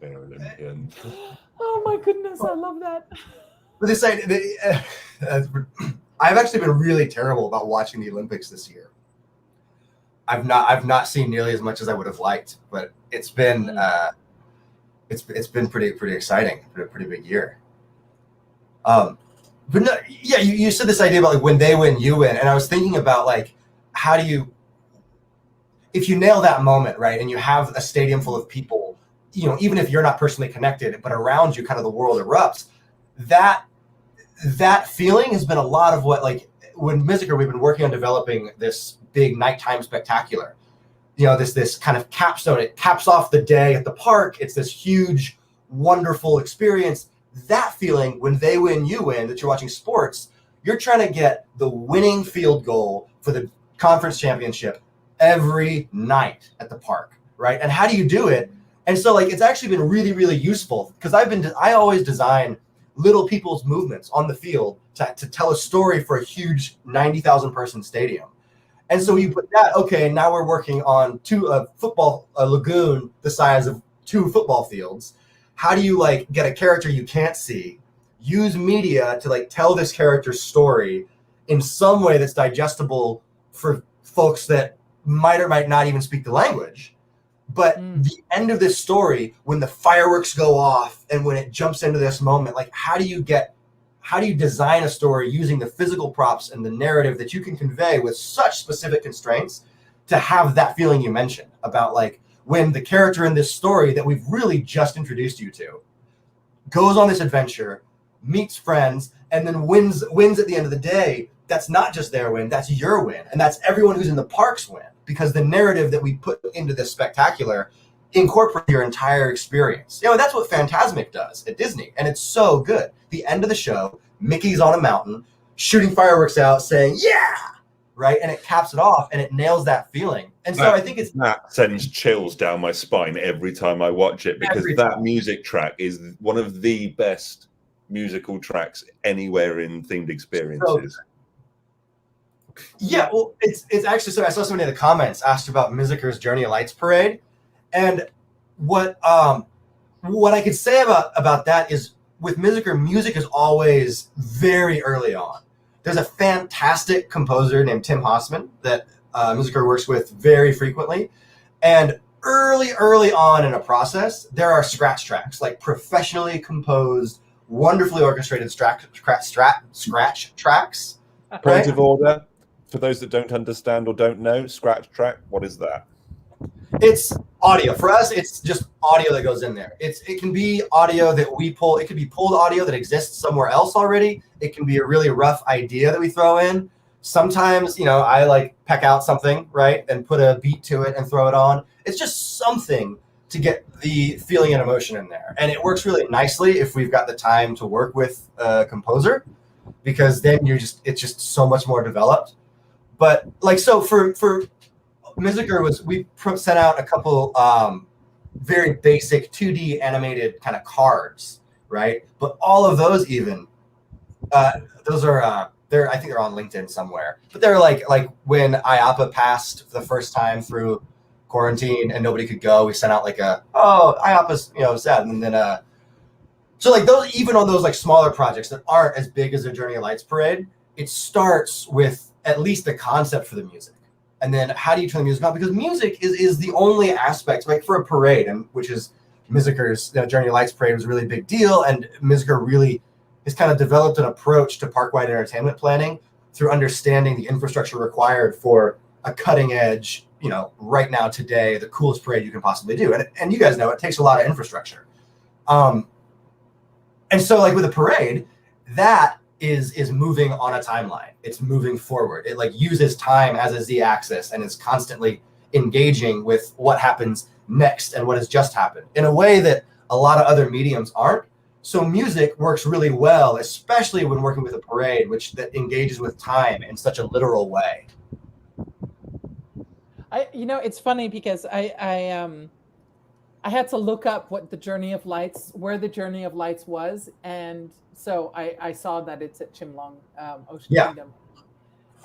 Olympian. Oh my goodness, I love that. But this idea, I've actually been really terrible about watching the Olympics this year. I've not seen nearly as much as I would have liked, but it's been it's been pretty exciting. Been a pretty big year. But no, yeah, you said this idea about like when they win, you win, and I was thinking about like how do you, if you nail that moment, right, and you have a stadium full of people, you know, even if you're not personally connected, but around you, kind of the world erupts. That feeling has been a lot of what, like, when Miziker, we've been working on developing this big nighttime spectacular. You know, this kind of capstone. It caps off the day at the park. It's this huge, wonderful experience. That feeling, when they win, you win, that you're watching sports, you're trying to get the winning field goal for the conference championship every night at the park, right? And how do you do it? And so, like, it's actually been really, really useful because I always design little people's movements on the field to tell a story for a huge 90,000 person stadium. And so you put that, okay, now we're working on a lagoon the size of 2 football fields. How do you like get a character you can't see, use media to like tell this character's story in some way that's digestible for folks that might or might not even speak the language. But the end of this story, when the fireworks go off and when it jumps into this moment, like how do you design a story using the physical props and the narrative that you can convey with such specific constraints to have that feeling you mentioned about like when the character in this story that we've really just introduced you to goes on this adventure, meets friends, and then wins at the end of the day. That's not just their win, that's your win. And that's everyone who's in the park's win, because the narrative that we put into this spectacular incorporates your entire experience. You know, that's what Fantasmic does at Disney, and it's so good. The end of the show, Mickey's on a mountain, shooting fireworks out, saying, yeah, right? And it caps it off, and it nails that feeling. And so I think that sends chills down my spine every time I watch it, because that music track is one of the best musical tracks anywhere in themed experiences. Yeah, well, it's actually, so I saw somebody in the comments asked about Miziker's Journey of Lights parade, and what I could say about that is with Miziker, music is always very early on. There's a fantastic composer named Tim Hossman that Miziker works with very frequently, and early on in a process, there are scratch tracks, like professionally composed, wonderfully orchestrated scratch tracks. Point of order. For those that don't understand or don't know, scratch track, what is that? It's audio. For us, it's just audio that goes in there. It can be audio that we pull. It could be pulled audio that exists somewhere else already. It can be a really rough idea that we throw in. Sometimes, you know, I like peck out something, right, and put a beat to it and throw it on. It's just something to get the feeling and emotion in there. And it works really nicely if we've got the time to work with a composer, because then it's just so much more developed. But like, so for Miziker we sent out a couple very basic 2D animated kind of cards, right? But all of those those are I think they're on LinkedIn somewhere. But they're like when IAPA passed the first time through quarantine and nobody could go, we sent out like IAPA's sad, and then so like those, even on those like smaller projects that aren't as big as a Journey of Lights parade, it starts with at least the concept for the music. And then how do you turn the music on? Because music is the only aspect, like for a parade, and which is Miziker's Journey of Lights parade was a really big deal. And Miziker really has kind of developed an approach to park-wide entertainment planning through understanding the infrastructure required for a cutting edge, right now, today, the coolest parade you can possibly do. And you guys know it takes a lot of infrastructure. And so like with a parade, that is moving on a timeline. It's moving forward. It like uses time as a z-axis and is constantly engaging with what happens next and what has just happened in a way that a lot of other mediums aren't. So music works really well, especially when working with a parade, that engages with time in such a literal way. It's funny because I had to look up where the Journey of Lights was, and so I saw that it's at Chimlong Ocean Kingdom.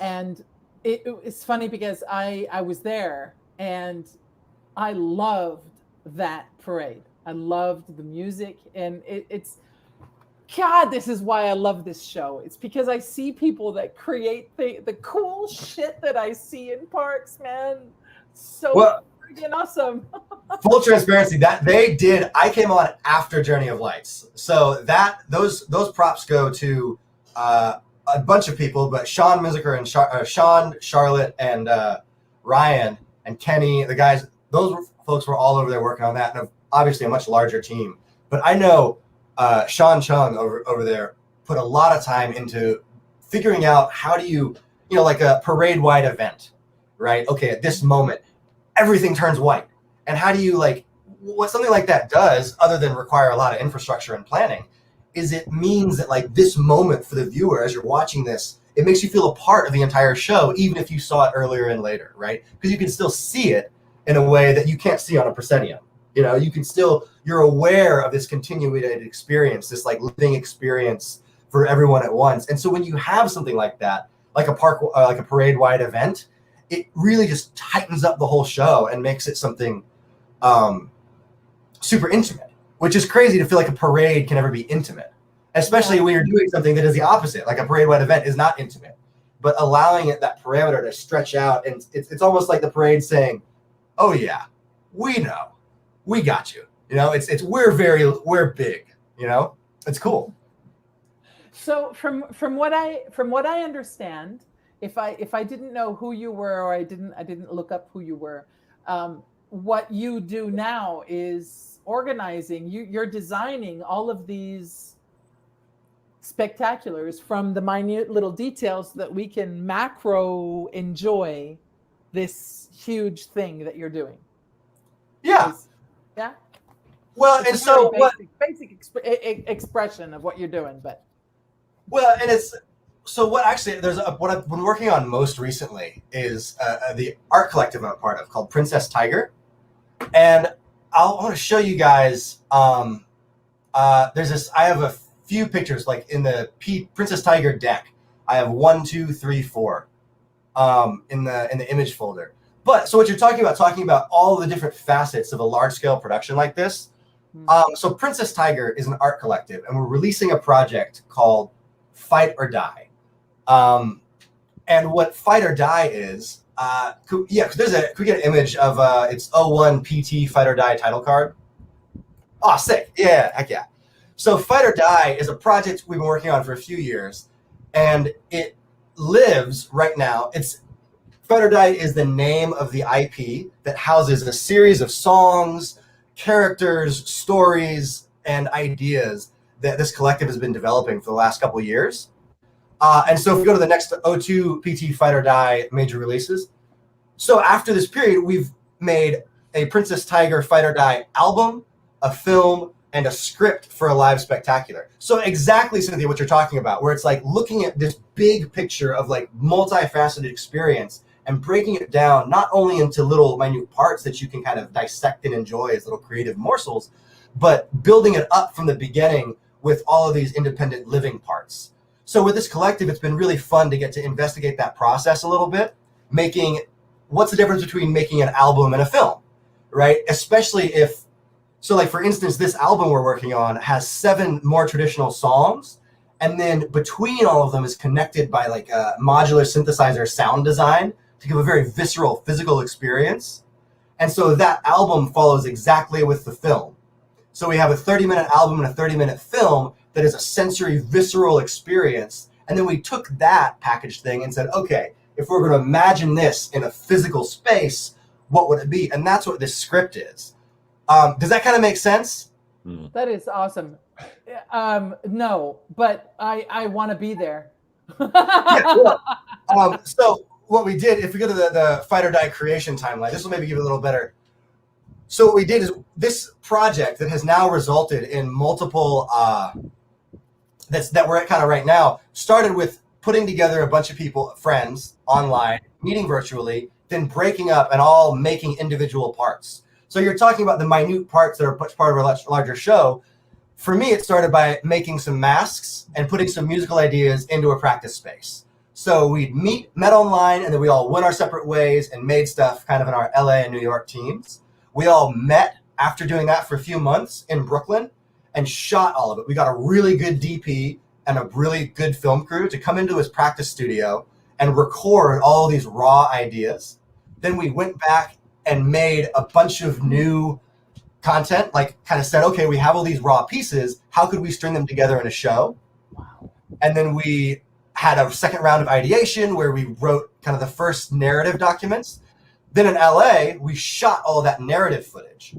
And it's funny because I was there and I loved that parade. I loved the music, and it's God, this is why I love this show. It's because I see people that create the cool shit that I see in parks, man. So freaking awesome. Full transparency, that they did. I came on after Journey of Lights, so those props go to a bunch of people, but Sean Miziker and Sean, Charlotte, and Ryan and Kenny, the guys, those folks were all over there working on that, and obviously a much larger team. But I know Sean Chung over there put a lot of time into figuring out how do you, like a parade-wide event, right? Okay, at this moment, everything turns white. And how do you what something like that does, other than require a lot of infrastructure and planning, is it means that like this moment for the viewer, as you're watching this, it makes you feel a part of the entire show, even if you saw it earlier and later, right? Because you can still see it in a way that you can't see on a proscenium. You know, you can still, you're aware of this continuated experience, this like living experience for everyone at once. And so when you have something like that, like a parade wide event, it really just tightens up the whole show and makes it something super intimate, which is crazy to feel like a parade can ever be intimate, especially when you're doing something that is the opposite. Like a parade wide event is not intimate, but allowing it that parameter to stretch out. And it's almost like the parade saying, oh yeah, we know, we got you. You know, we're big, you know, it's cool. So from what I understand, if I didn't know who you were, or I didn't look up who you were, what you do now is organizing. You're designing all of these spectaculars from the minute little details so that we can macro enjoy this huge thing that you're doing. Yeah. Yeah. Well, it's and so basic expression of what you're doing, but. Well, and it's so what actually what I've been working on most recently is the art collective I'm a part of called Princess Tiger, and I want to show you guys. There's this. I have a few pictures like in the Princess Tiger deck. I have 1, 2, 3, 4 in the image folder. But so what you're talking about all the different facets of a large scale production like this. So Princess Tiger is an art collective, and we're releasing a project called Fight or Die. And what Fight or Die is, could we get an image of it's 01 PT Fight or Die title card? Oh, sick. Yeah, heck yeah. So Fight or Die is a project we've been working on for a few years, and it lives right now. Fight or Die is the name of the IP that houses a series of songs, characters, stories, and ideas that this collective has been developing for the last couple of years. And so if we go to the next 02 PT Fight or Die major releases. So after this period, we've made a Princess Tiger Fight or Die album, a film, and a script for a live spectacular. So exactly, Cynthia, what you're talking about, where it's like looking at this big picture of like multifaceted experience and breaking it down not only into little minute parts that you can kind of dissect and enjoy as little creative morsels, but building it up from the beginning with all of these independent living parts. So with this collective, it's been really fun to get to investigate that process a little bit, what's the difference between making an album and a film, right? Especially so like for instance, this album we're working on has 7 more traditional songs, and then between all of them is connected by like a modular synthesizer sound design to give a very visceral physical experience. And so that album follows exactly with the film. So we have a 30-minute album and a 30-minute film that is a sensory, visceral experience. And then we took that packaged thing and said, okay, if we're going to imagine this in a physical space, what would it be? And that's what this script is. Does that kind of make sense? That is awesome. No, but I want to be there. Yeah, well, so what we did, if we go to the Fight or Die creation timeline, this will maybe give it a little better. So what we did is this project that has now resulted in multiple that we're at kind of right now started with putting together a bunch of people, friends, online, meeting virtually, then breaking up and all making individual parts. So you're talking about the minute parts that are part of a larger show. For me, it started by making some masks and putting some musical ideas into a practice space. So we'd met online, and then we all went our separate ways and made stuff kind of in our LA and New York teams. We all met after doing that for a few months in Brooklyn and shot all of it. We got a really good DP and a really good film crew to come into his practice studio and record all of these raw ideas. Then we went back and made a bunch of new content, like kind of said, okay, we have all these raw pieces. How could we string them together in a show? Wow. And then we had a second round of ideation where we wrote kind of the first narrative documents. Then in LA, we shot all that narrative footage,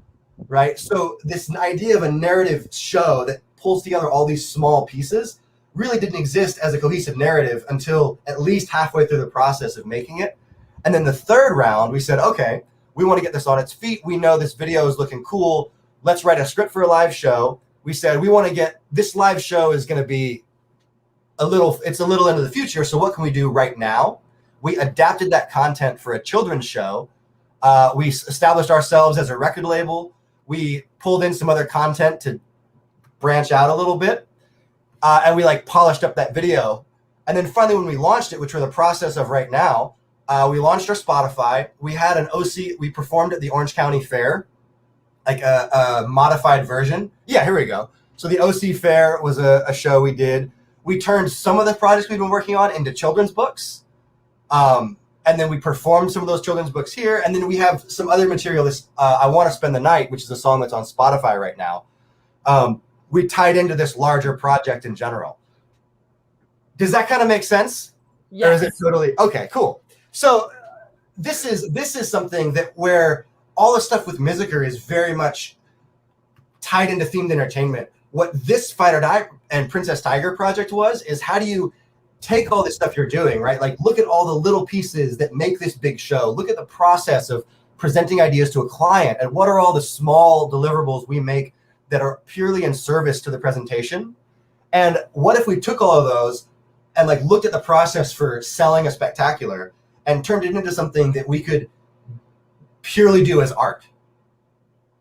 right? So this idea of a narrative show that pulls together all these small pieces really didn't exist as a cohesive narrative until at least halfway through the process of making it. And then the third round, we said, okay, we want to get this on its feet. We know this video is looking cool. Let's write a script for a live show. We said, we want to get this live show is going to be it's a little into the future. So what can we do right now? We adapted that content for a children's show. We established ourselves as a record label. we pulled in some other content to branch out a little bit, and we like polished up that video. And then finally, when we launched it, which we're in the process of right now, we launched our Spotify. We had an OC. We performed at the Orange County Fair, like a modified version. Yeah, here we go. So the OC Fair was a show we did. We turned some of the projects we've been working on into children's books. And then we performed some of those children's books here. And then we have some other material. This I Want to Spend the Night, which is a song that's on Spotify right now. We tied into this larger project in general. Does that kind of make sense? Yes. Or is it totally okay? Cool. So this is something that where all the stuff with Miziker is very much tied into themed entertainment. What this Fight or Die and Princess Tiger project is how do you take all this stuff you're doing, right? Like look at all the little pieces that make this big show. Look at the process of presenting ideas to a client and what are all the small deliverables we make that are purely in service to the presentation. And what if we took all of those and like looked at the process for selling a spectacular and turned it into something that we could purely do as art.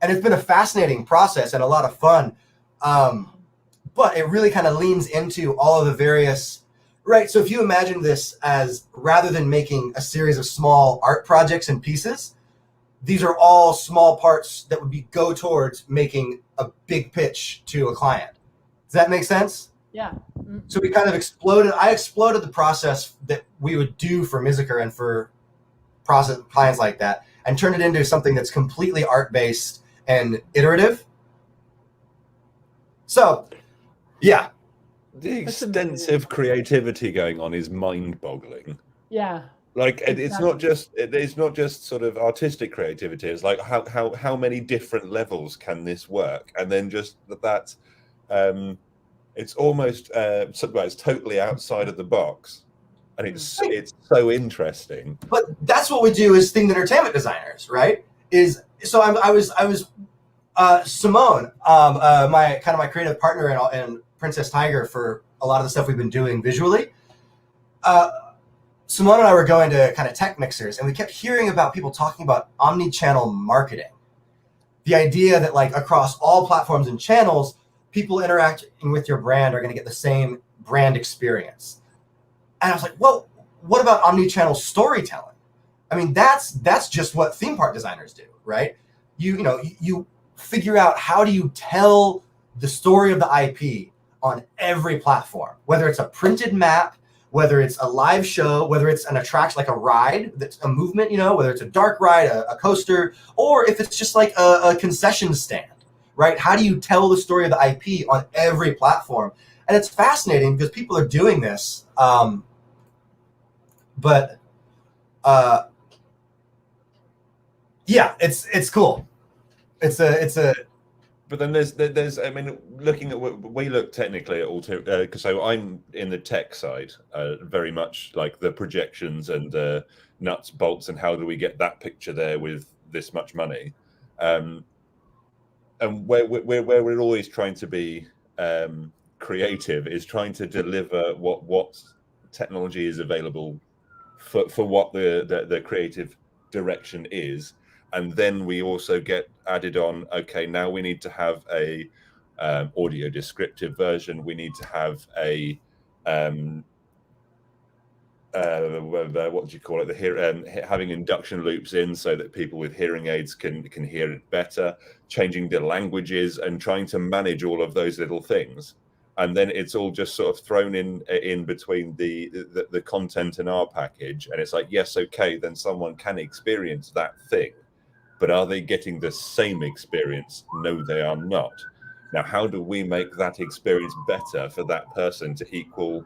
And it's been a fascinating process and a lot of fun. But it really kind of leans into all of the various, right? So if you imagine this as rather than making a series of small art projects and pieces, these are all small parts that would go towards making a big pitch to a client. Does that make sense? Yeah. So we kind of I exploded the process that we would do for Miziker and for process clients like that and turned it into something that's completely art-based and iterative. So, yeah. The extensive creativity going on is mind-boggling. Yeah. Like it's not just sort of artistic creativity. It's like how many different levels can this work? And then just that it's almost it's totally outside of the box, and it's so interesting. But that's what we do as themed entertainment designers, right? I was Simone, my creative partner in Princess Tiger for a lot of the stuff we've been doing visually. Simone and I were going to kind of tech mixers, and we kept hearing about people talking about omni-channel marketing. The idea that like across all platforms and channels, people interacting with your brand are going to get the same brand experience. And I was like, well, what about omni-channel storytelling? I mean, that's just what theme park designers do, right? You figure out how do you tell the story of the IP on every platform, whether it's a printed map, whether it's a live show, whether it's an attraction like a ride, that's a movement, whether it's a dark ride, a coaster, or if it's just like a concession stand, right? How do you tell the story of the IP on every platform? And it's fascinating because people are doing this. Yeah, it's cool. It's a. But then there's I mean, looking at what we look technically at all too, because so I'm in the tech side, very much like the projections and nuts, bolts, and how do we get that picture there with this much money, and where we're always trying to be creative is trying to deliver what technology is available for what the creative direction is. And then we also get added on, okay, now we need to have a audio descriptive version. We need to have a, what do you call it? Having induction loops in so that people with hearing aids can hear it better, changing the languages and trying to manage all of those little things. And then it's all just sort of thrown in between the content and our package. And it's like, yes, okay, then someone can experience that thing. But are they getting the same experience? No, they are not. Now, how do we make that experience better for that person to equal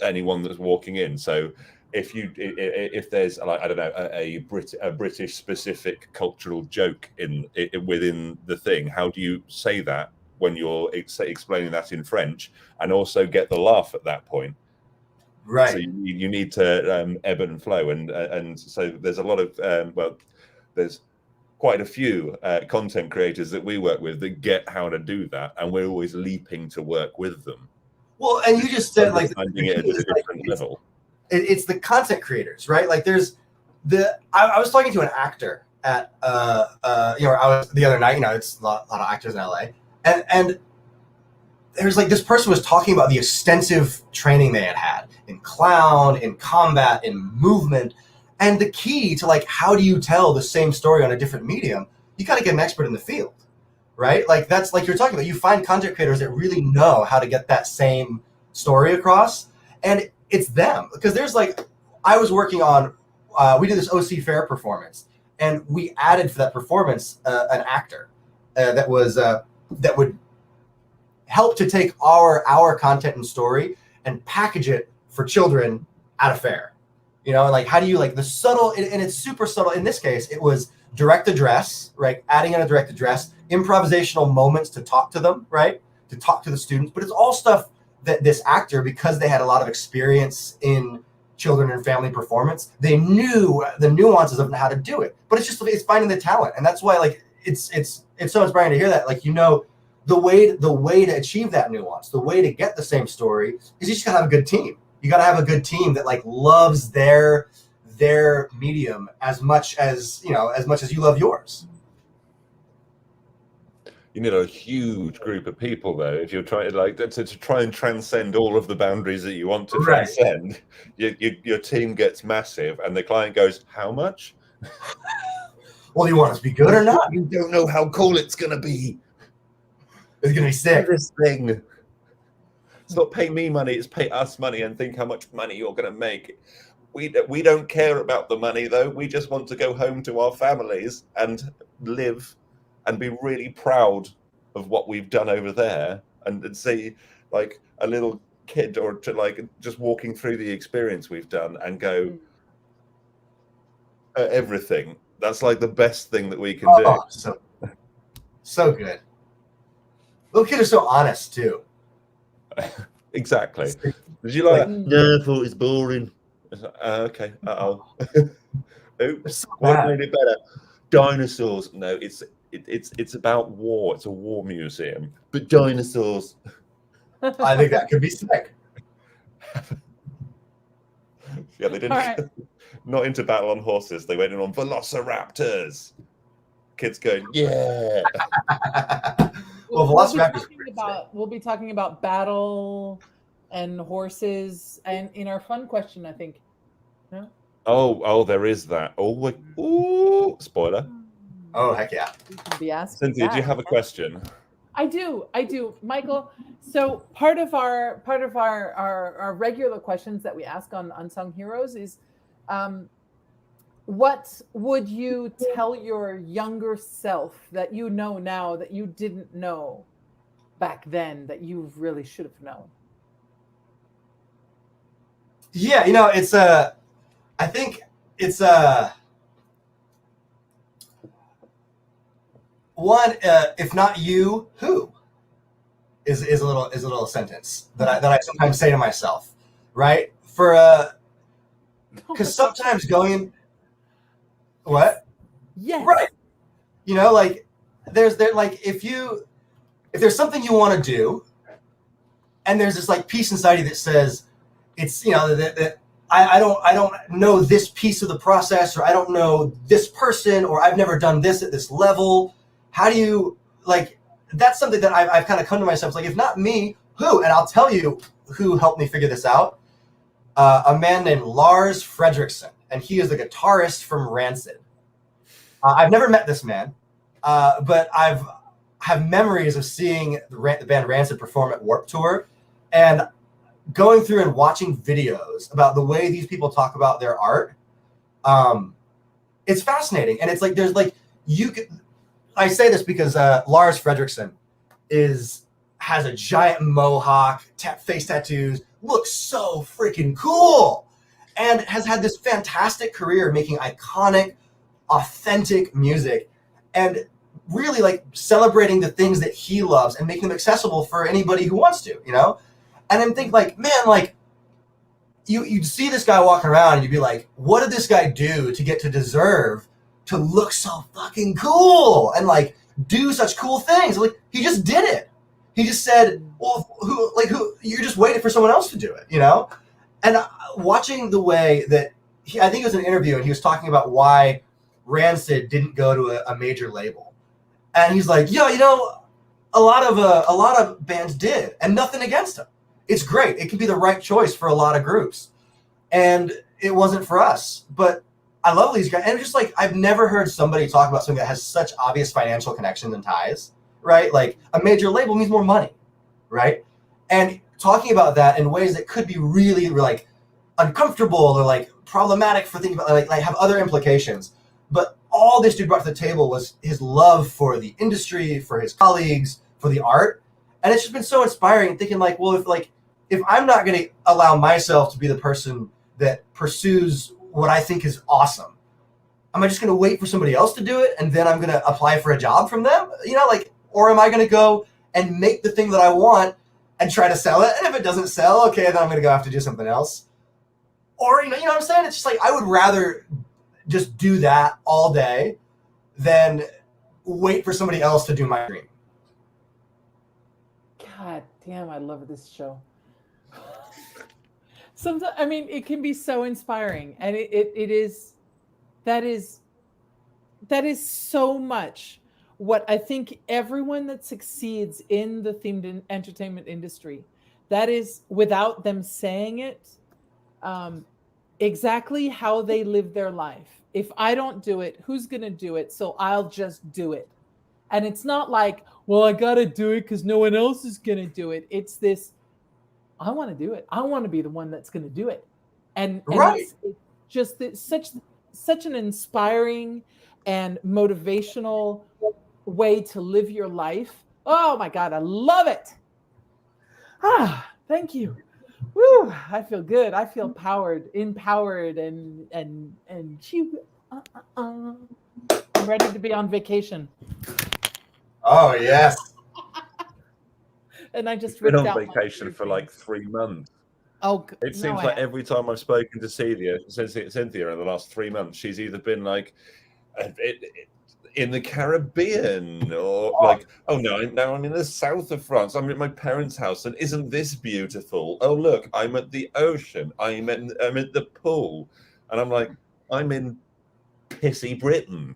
anyone that's walking in? So if there's like, I don't know, a British specific cultural joke within the thing, how do you say that when you're explaining that in French and also get the laugh at that point? Right. So you need to ebb and flow. And so there's a lot of, there's quite a few content creators that we work with that get how to do that, and we're always leaping to work with them. Well, and you just said like level. It's the content creators, right? Like there's I was talking to an actor I was the other night. It's a lot of actors in LA, and there's like this person was talking about the extensive training they had in clown, in combat, in movement, and the key to like how do you tell the same story on a different medium? You got to get an expert in the field, right? Like that's like you're talking about. You find content creators that really know how to get that same story across, and it's them because there's like I was working on. We did this OC Fair performance, and we added for that performance an actor that would help to take our content and story and package it for children at a fair. And like how do you like the subtle and it's super subtle. In this case, it was direct address, right? Adding in a direct address, improvisational moments to talk to them, right? To talk to the students, but it's all stuff that this actor, because they had a lot of experience in children and family performance, they knew the nuances of how to do it. But it's finding the talent, and that's why like it's so inspiring to hear that. Like the way to achieve that nuance, the way to get the same story is you just gotta have a good team. You gotta have a good team that like loves their medium as much as you love yours. You need a huge group of people though if you're trying to try and transcend all of the boundaries that you want to transcend. Your team gets massive, and the client goes, "How much?" Well, do you want us to be good or not? You don't know how cool it's gonna be. It's gonna be sick. This thing. It's not pay me money; it's pay us money, and think how much money you're gonna make. We don't care about the money though. We just want to go home to our families and live. And be really proud of what we've done over there, and see like a little kid or to like just walking through the experience we've done and go everything. That's like the best thing that we can do. So good. Little kids are so honest too. Exactly. Did you like that? No, I thought it was boring. Okay. Oops. So What made it better? Dinosaurs. No, it's about war. It's a war museum. But dinosaurs. I think that could be sick. Yeah, they didn't. Right. Not into battle on horses. They went in on velociraptors. Kids going, yeah. Well, velociraptors. We'll be talking about battle and horses, and in our fun question, I think. No. Oh, there is that. Ooh, spoiler. Oh, heck yeah. You can be asking Cynthia, that. do you have a question? I do, Michael. So part of our regular questions that we ask on Unsung Heroes is, what would you tell your younger self that you know now that you didn't know back then that you really should have known? Yeah, I think it's one, if not you, who is a little sentence that I sometimes say to myself, right? Because sometimes going, what? Yes. Right. Like there's if there's something you want to do, and there's this like piece inside you that says it's that I don't know this piece of the process, or I don't know this person, or I've never done this at this level. How do you that's something that I've kind of come to myself. It's like, if not me, who? And I'll tell you who helped me figure this out. A man named Lars Fredriksson, and he is the guitarist from Rancid. I've never met this man, but I have memories of seeing the band Rancid perform at Warped Tour, and going through and watching videos about the way these people talk about their art. It's fascinating, and it's like there's like I say this because Lars Fredriksson has a giant mohawk, face tattoos, looks so freaking cool, and has had this fantastic career making iconic, authentic music, and really like celebrating the things that he loves and making them accessible for anybody who wants to, And I'm thinking like, man, like you'd see this guy walking around and you'd be like, what did this guy do to get to deserve to look so fucking cool and like do such cool things? Like he just did it. He just said, well, who you're just waiting for someone else to do it, And watching the way that I think it was an interview, and he was talking about why Rancid didn't go to a major label. And he's like, yeah, a lot of bands did, and nothing against them. It's great. It can be the right choice for a lot of groups. And it wasn't for us. But I love these guys. And just like, I've never heard somebody talk about something that has such obvious financial connections and ties, right? Like a major label means more money, right? And talking about that in ways that could be really like uncomfortable or like problematic for thinking about, like have other implications. But all this dude brought to the table was his love for the industry, for his colleagues, for the art. And it's just been so inspiring thinking like, well, if I'm not going to allow myself to be the person that pursues what I think is awesome, am I just going to wait for somebody else to do it and then I'm going to apply for a job from them? Or am I going to go and make the thing that I want and try to sell it? And if it doesn't sell, okay, then I'm going to go have to do something else. Or, you know what I'm saying? It's just like, I would rather just do that all day than wait for somebody else to do my dream. God damn, I love this show. Sometimes, I mean, it can be so inspiring, and that is so much what I think everyone that succeeds in the themed entertainment industry, that is, without them saying it, exactly how they live their life. If I don't do it, who's going to do it? So I'll just do it. And it's not like, well, I got to do it because no one else is going to do it. It's this, I want to do it. I want to be the one that's going to do it. And right. It's just such an inspiring and motivational way to live your life. Oh my God, I love it. Thank you. Woo, I feel good. I feel empowered, and I'm ready to be on vacation. Oh yes. And I just been on vacation for like 3 months. Oh, it seems like every time I've spoken to Cynthia in the last 3 months, she's either been like in the Caribbean or like, oh no, now I'm in the south of France. I'm at my parents' house, and isn't this beautiful? Oh look, I'm at the ocean. I'm at the pool, and I'm like, I'm in pissy Britain.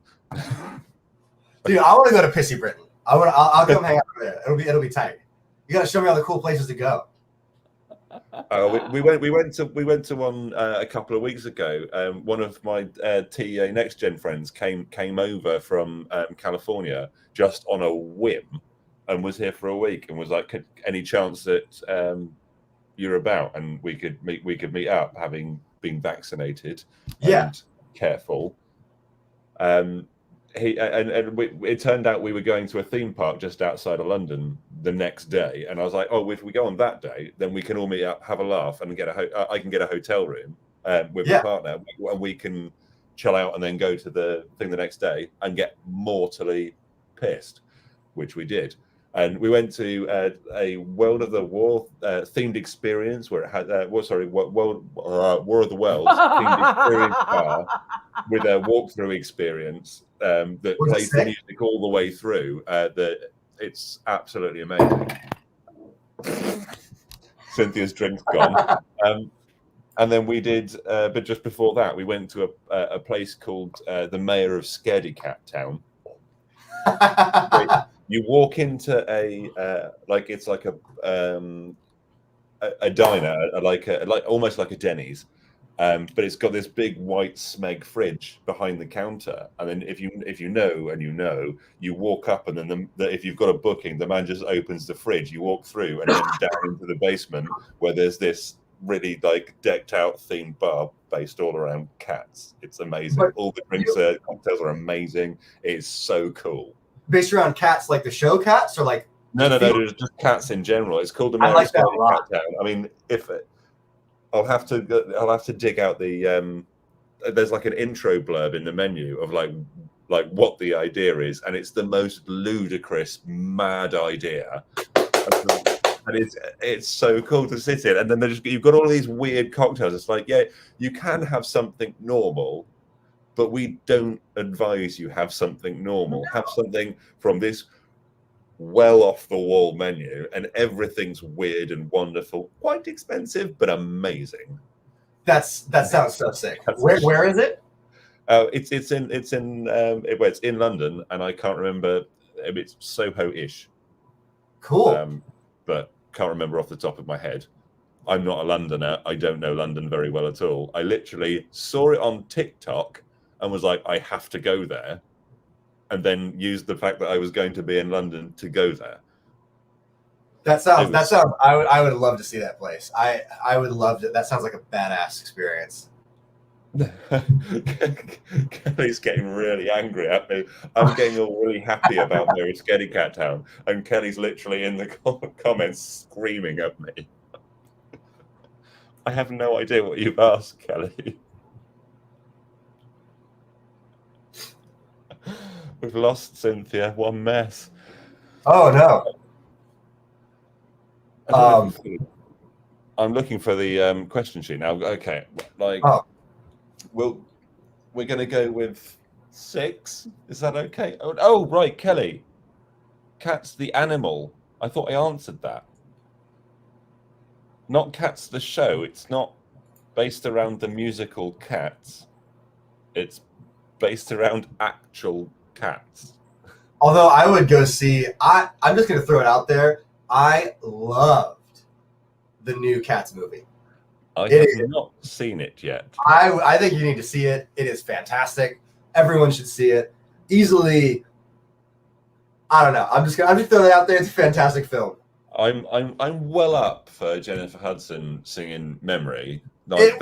Dude, I want to go to pissy Britain. I'll come hang out there. It'll be tight. You got to show me all the cool places to go. We went to one a couple of weeks ago. One of my TEA Next Gen friends came over from California just on a whim, and was here for a week, and was like, any chance that you're about and we could meet up, having been vaccinated and careful. It turned out we were going to a theme park just outside of London the next day, and I was like, oh, if we go on that day, then we can all meet up, have a laugh, and I can get a hotel room with my partner, and we can chill out and then go to the thing the next day and get mortally pissed, which we did. And we went to a World of the War themed experience where it had War of the Worlds themed experience bar with a walkthrough experience that plays the music all the way through. It's absolutely amazing. Cynthia's drink's gone. And then we did, but just before that, we went to a place called the Mayor of Scaredy Cat Town. You walk into it's like a diner, like almost like a Denny's, but it's got this big white Smeg fridge behind the counter. And then if you know, you walk up, and then if you've got a booking, the man just opens the fridge. You walk through, and then down into the basement where there's this really like decked out themed bar based all around cats. It's amazing. But all the drinks, cocktails are amazing. It's so cool. Based around cats, like the show Cats, or like no, just cats in general. It's called the Mayor of Scaredy Cat Town. I mean, I'll have to dig out the there's like an intro blurb in the menu of like what the idea is, and it's the most ludicrous, mad idea. And it's so cool to sit in, and then you've got all these weird cocktails. It's like, yeah, you can have something normal, but we don't advise you have something normal. No. Have something from this well off the wall menu, and everything's weird and wonderful, quite expensive, but amazing. That sounds so sick. Where is it? It's in London, and I can't remember. It's Soho-ish. Cool. But can't remember off the top of my head. I'm not a Londoner. I don't know London very well at all. I literally saw it on TikTok and was like, I have to go there, and then used the fact that I was going to be in London to go there. That sounds. I would love to see that place. I would love to. That sounds like a badass experience. Kelly's getting really angry at me. I'm getting all really happy about Mary Scaredy Cat Town, and Kelly's literally in the comments screaming at me. I have no idea what you've asked, Kelly. We've lost Cynthia. One mess. Oh no. I'm looking for the question sheet now. Okay, we're going to go with 6. Is that okay? Oh, right, Kelly. Cats the animal. I thought I answered that. Not Cats the show. It's not based around the musical Cats. It's based around actual cats. Although I would go see. I'm just going to throw it out there. I loved the new Cats movie. I have not seen it yet. I think you need to see it. It is fantastic. Everyone should see it. Easily, I don't know. I'm just throwing it out there. It's a fantastic film. I'm well up for Jennifer Hudson singing "Memory." Like,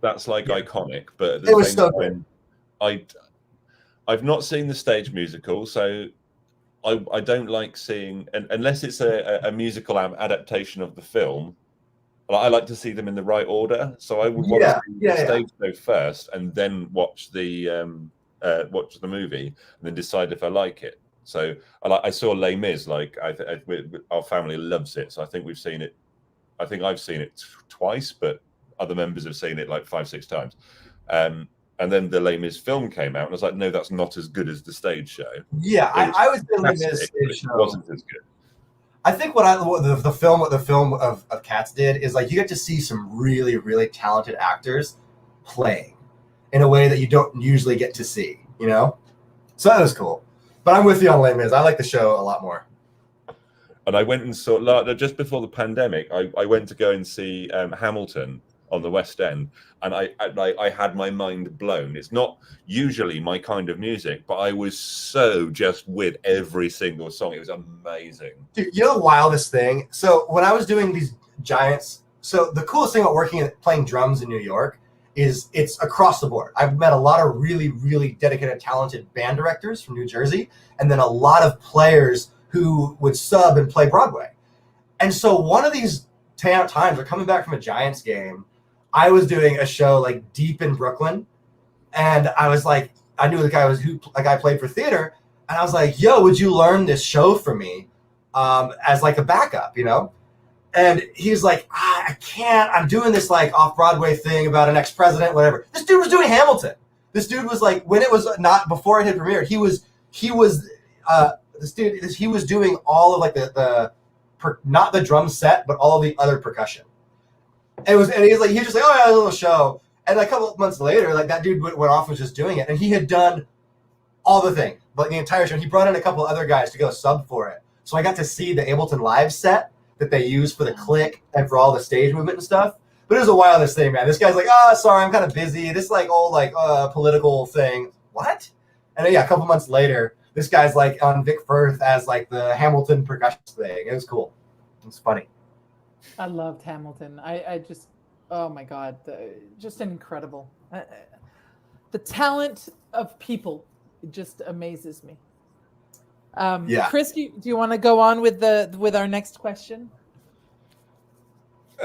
that's like iconic. But at the same time, I've not seen the stage musical, so I don't like seeing unless it's a musical adaptation of the film. I like to see them in the right order, so I would want to see the stage show first, and then watch the movie, and then decide if I like it. So I saw Les Mis. Like our family loves it, so I think we've seen it. I think I've seen it twice, but other members have seen it like 5-6 times. And then the Les Mis film came out, and I was like, no, that's not as good as the stage show. Yeah, I was the Les Mis stage show. It wasn't as good. I think what the film of Cats did is like you get to see some really, really talented actors playing in a way that you don't usually get to see, you know? So that was cool. But I'm with you on Les Mis. I like the show a lot more. And I went and saw, just before the pandemic, I went to go and see Hamilton on the West End, and I had my mind blown. It's not usually my kind of music, but I was so just with every single song. It was amazing. Dude, you know the wildest thing? So when I was doing these giants, so the coolest thing about playing drums in New York is it's across the board. I've met a lot of really, really dedicated, talented band directors from New Jersey, and then a lot of players who would sub and play Broadway. And so one of these times, we're coming back from a Giants game, I was doing a show like deep in Brooklyn, and I was like, I knew the guy played for theater, and I was like, yo, would you learn this show for me as like a backup, you know? And he's like, I can't, I'm doing this like off-Broadway thing about an ex-president, whatever. This dude was doing Hamilton. This dude was like, when it was not, before it had premiered, he was doing all of like not the drum set, but all the other percussion. And he was just like, oh yeah, a little show. And a couple of months later, like that dude went off and was just doing it, and he had done all the thing, like the entire show. He brought in a couple other guys to go sub for it, so I got to see the Ableton Live set that they use for the click and for all the stage movement and stuff. But it was the wildest thing, man. This guy's like, sorry, I'm kind of busy. This like old political thing. What? And then, yeah, a couple months later, this guy's like on Vic Firth as like the Hamilton percussion thing. It was cool. It was funny. I loved Hamilton. I just, oh my God, just incredible. The talent of people just amazes me. Yeah. Chris, do you want to go on with our next question?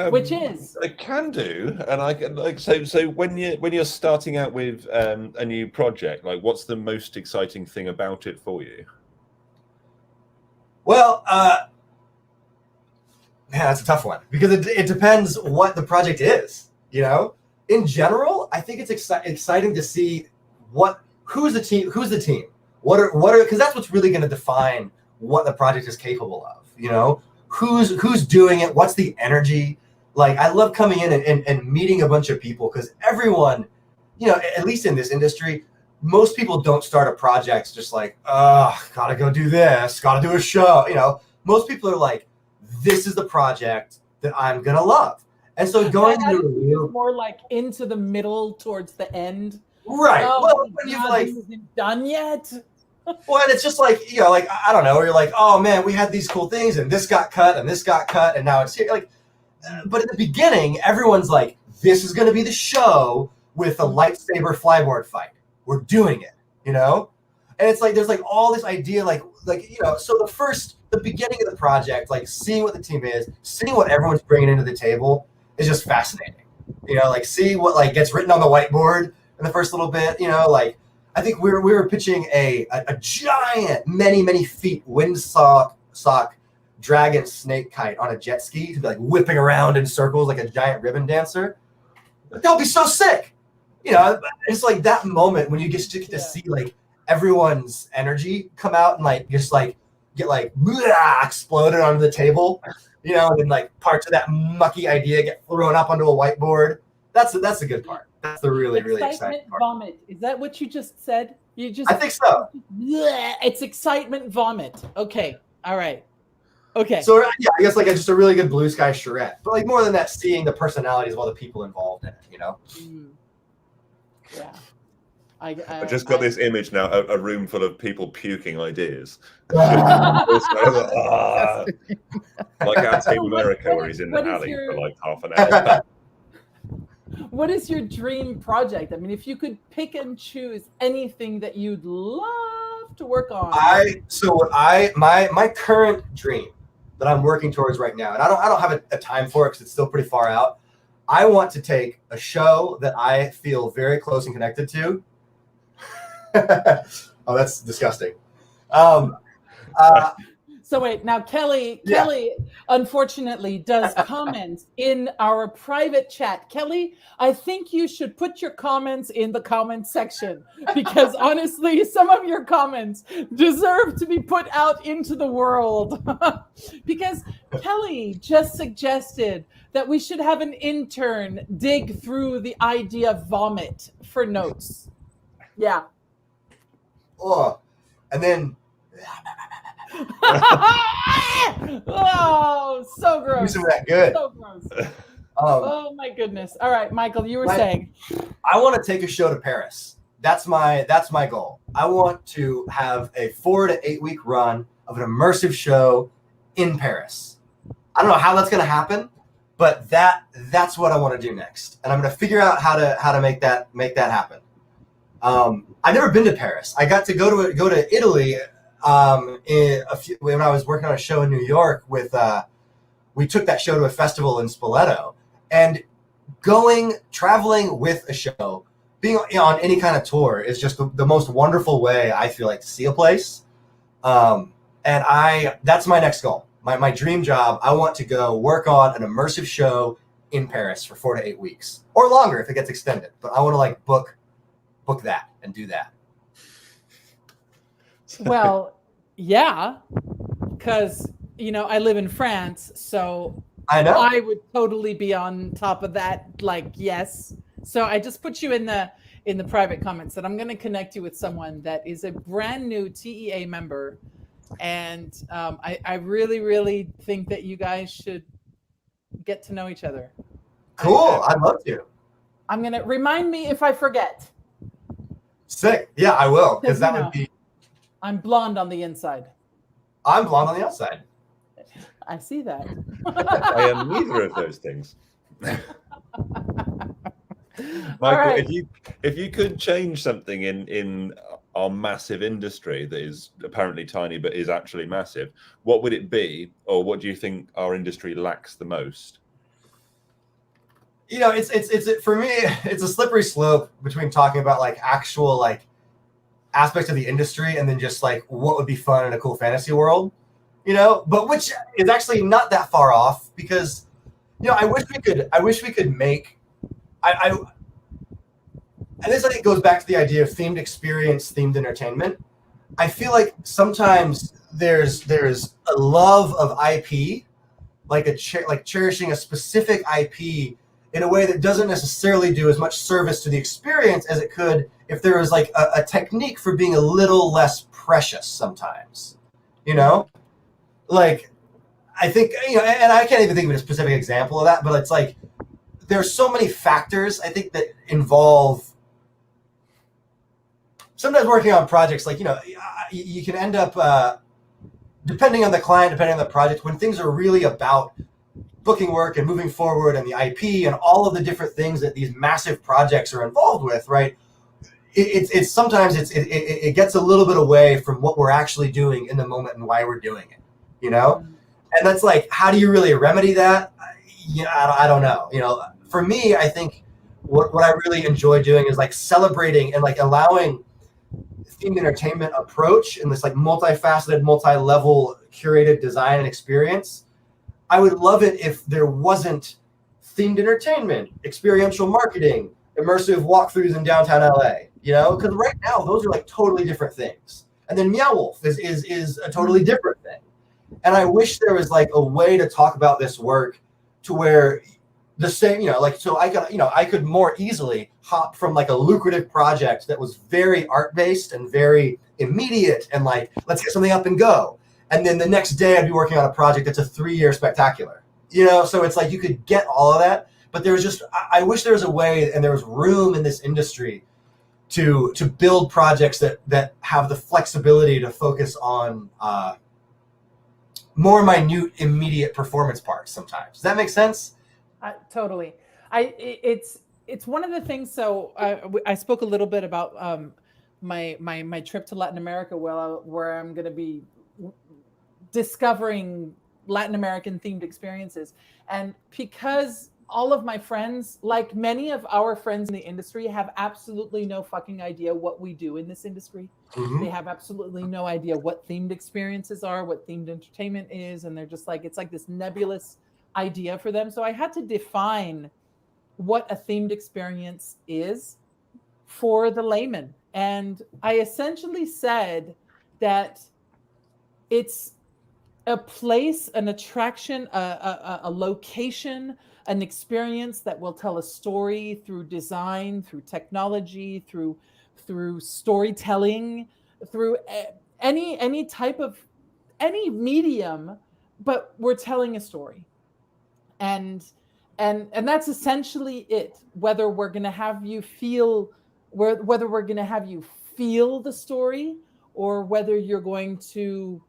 Which is? I can do, and I can like so when you're starting out with a new project, like what's the most exciting thing about it for you? Well, man, that's a tough one because it depends what the project is. You know, in general, I think it's exciting to see who's the team, what are because that's what's really going to define what the project is capable of. You know, who's doing it, what's the energy. Like, I love coming in and meeting a bunch of people because everyone, you know, at least in this industry, most people don't start a project just like, gotta go do this, gotta do a show. You know, most people are like, this is the project that I'm gonna love. And so going into more like into the middle towards the end. Right. Oh, well, when you've like this isn't done yet. well, and it's just like, you know, like I don't know, where you're like, oh man, we had these cool things and this got cut and this got cut and now it's here. Like, but at the beginning, everyone's like, this is gonna be the show with a lightsaber flyboard fight. We're doing it, you know? And it's like there's like all this idea, like you know, so the beginning of the project, like seeing what the team is, seeing what everyone's bringing into the table is just fascinating. You know, like see what like gets written on the whiteboard in the first little bit, you know, like I think we were pitching a giant, many feet windsock dragon snake kite on a jet ski to be like whipping around in circles like a giant ribbon dancer. That would be so sick. You know, it's like that moment when you get to see like everyone's energy come out and like just like get like exploded onto the table, you know, and then like parts of that mucky idea get thrown up onto a whiteboard. That's the good part. That's the really exciting part. Vomit. Is that what you just said? I think so. It's excitement vomit. Okay. All right. Okay. So yeah, I guess like just a really good blue sky charrette. But like more than that, seeing the personalities of all the people involved in it, you know? Yeah. I just got this image now, a room full of people puking ideas. Like our Team America, where he's in the alley for like half an hour. What is your dream project? I mean, if you could pick and choose anything that you'd love to work on. My current dream that I'm working towards right now, and I don't have a time for it because it's still pretty far out. I want to take a show that I feel very close and connected to. Oh, that's disgusting. So wait, now Kelly, unfortunately, does comments in our private chat. Kelly, I think you should put your comments in the comment section because honestly, some of your comments deserve to be put out into the world. Because Kelly just suggested that we should have an intern dig through the idea vomit for notes. Yeah. Oh, and then. Oh, so gross. Isn't that good? So gross. Oh my goodness. All right, Michael, you were saying. I want to take a show to Paris. That's my goal. I want to have a 4 to 8 week run of an immersive show in Paris. I don't know how that's going to happen, but that's what I want to do next, and I'm going to figure out how to make that happen. I've never been to Paris. I got to go to Italy when I was working on a show in New York with we took that show to a festival in Spoleto, and traveling with a show, being on any kind of tour is just the most wonderful way I feel like to see a place. And that's my next goal. My dream job. I want to go work on an immersive show in Paris for 4 to 8 weeks or longer if it gets extended. But I want to like book that and do that. Well, yeah, because I live in France, so I know I would totally be on top of that. Like, yes. So I just put you in the private comments that I'm going to connect you with someone that is a brand new TEA member, and I really, really think that you guys should get to know each other. Cool. I'd love to. I'm going to remind me if I forget. Sick. Yeah, I will, because that would be. I'm blonde on the inside. I'm blonde on the outside. I see that. I am neither of those things. Michael, right. if you could change something in our massive industry that is apparently tiny but is actually massive, what would it be, or what do you think our industry lacks the most? It's for me, it's a slippery slope between talking about like actual like aspects of the industry and then just like what would be fun in a cool fantasy world, but which is actually not that far off because, I wish we could make, and this I think goes back to the idea of themed experience, themed entertainment. I feel like sometimes there's a love of IP, like cherishing a specific IP in a way that doesn't necessarily do as much service to the experience as it could if there was like a technique for being a little less precious sometimes, you know? Like, I think, you know, and I can't even think of a specific example of that, but it's like, there's so many factors, I think, that involve sometimes working on projects, like, you know, you can end up, depending on the client, depending on the project, when things are really about booking work and moving forward and the IP and all of the different things that these massive projects are involved with, right? It's sometimes it gets a little bit away from what we're actually doing in the moment and why we're doing it, you know? And that's like, how do you really remedy that? I don't know. You know, for me, I think what I really enjoy doing is like celebrating and like allowing themed entertainment approach in this like multifaceted, multi-level curated design and experience. I would love it if there wasn't themed entertainment, experiential marketing, immersive walkthroughs in downtown LA, you know, because right now those are like totally different things. And then Meow Wolf is a totally different thing. And I wish there was like a way to talk about this work to where the same, you know, like, so I could more easily hop from like a lucrative project that was very art-based and very immediate and like, let's get something up and go. And then the next day I'd be working on a project that's a 3-year spectacular, you know? So it's like, you could get all of that, but there was just, I wish there was a way and there was room in this industry to build projects that have the flexibility to focus on more minute, immediate performance parts sometimes. Does that make sense? Totally. It's one of the things. So I spoke a little bit about my trip to Latin America, where I'm going to be discovering Latin American themed experiences. And because all of my friends, like many of our friends in the industry, have absolutely no fucking idea what we do in this industry. Mm-hmm. They have absolutely no idea what themed experiences are, what themed entertainment is. And they're just like, it's like this nebulous idea for them. So I had to define what a themed experience is for the layman. And I essentially said that it's a place, an attraction, a location, an experience that will tell a story through design, through technology, through storytelling, through any type of any medium, but we're telling a story. And that's essentially it. Whether we're going to have you feel, whether we're going to have you feel the story, or whether you're going to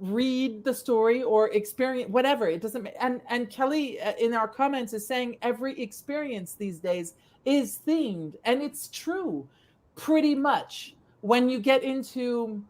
read the story or experience whatever, it doesn't. And Kelly in our comments is saying every experience these days is themed, and it's true, pretty much. When you get into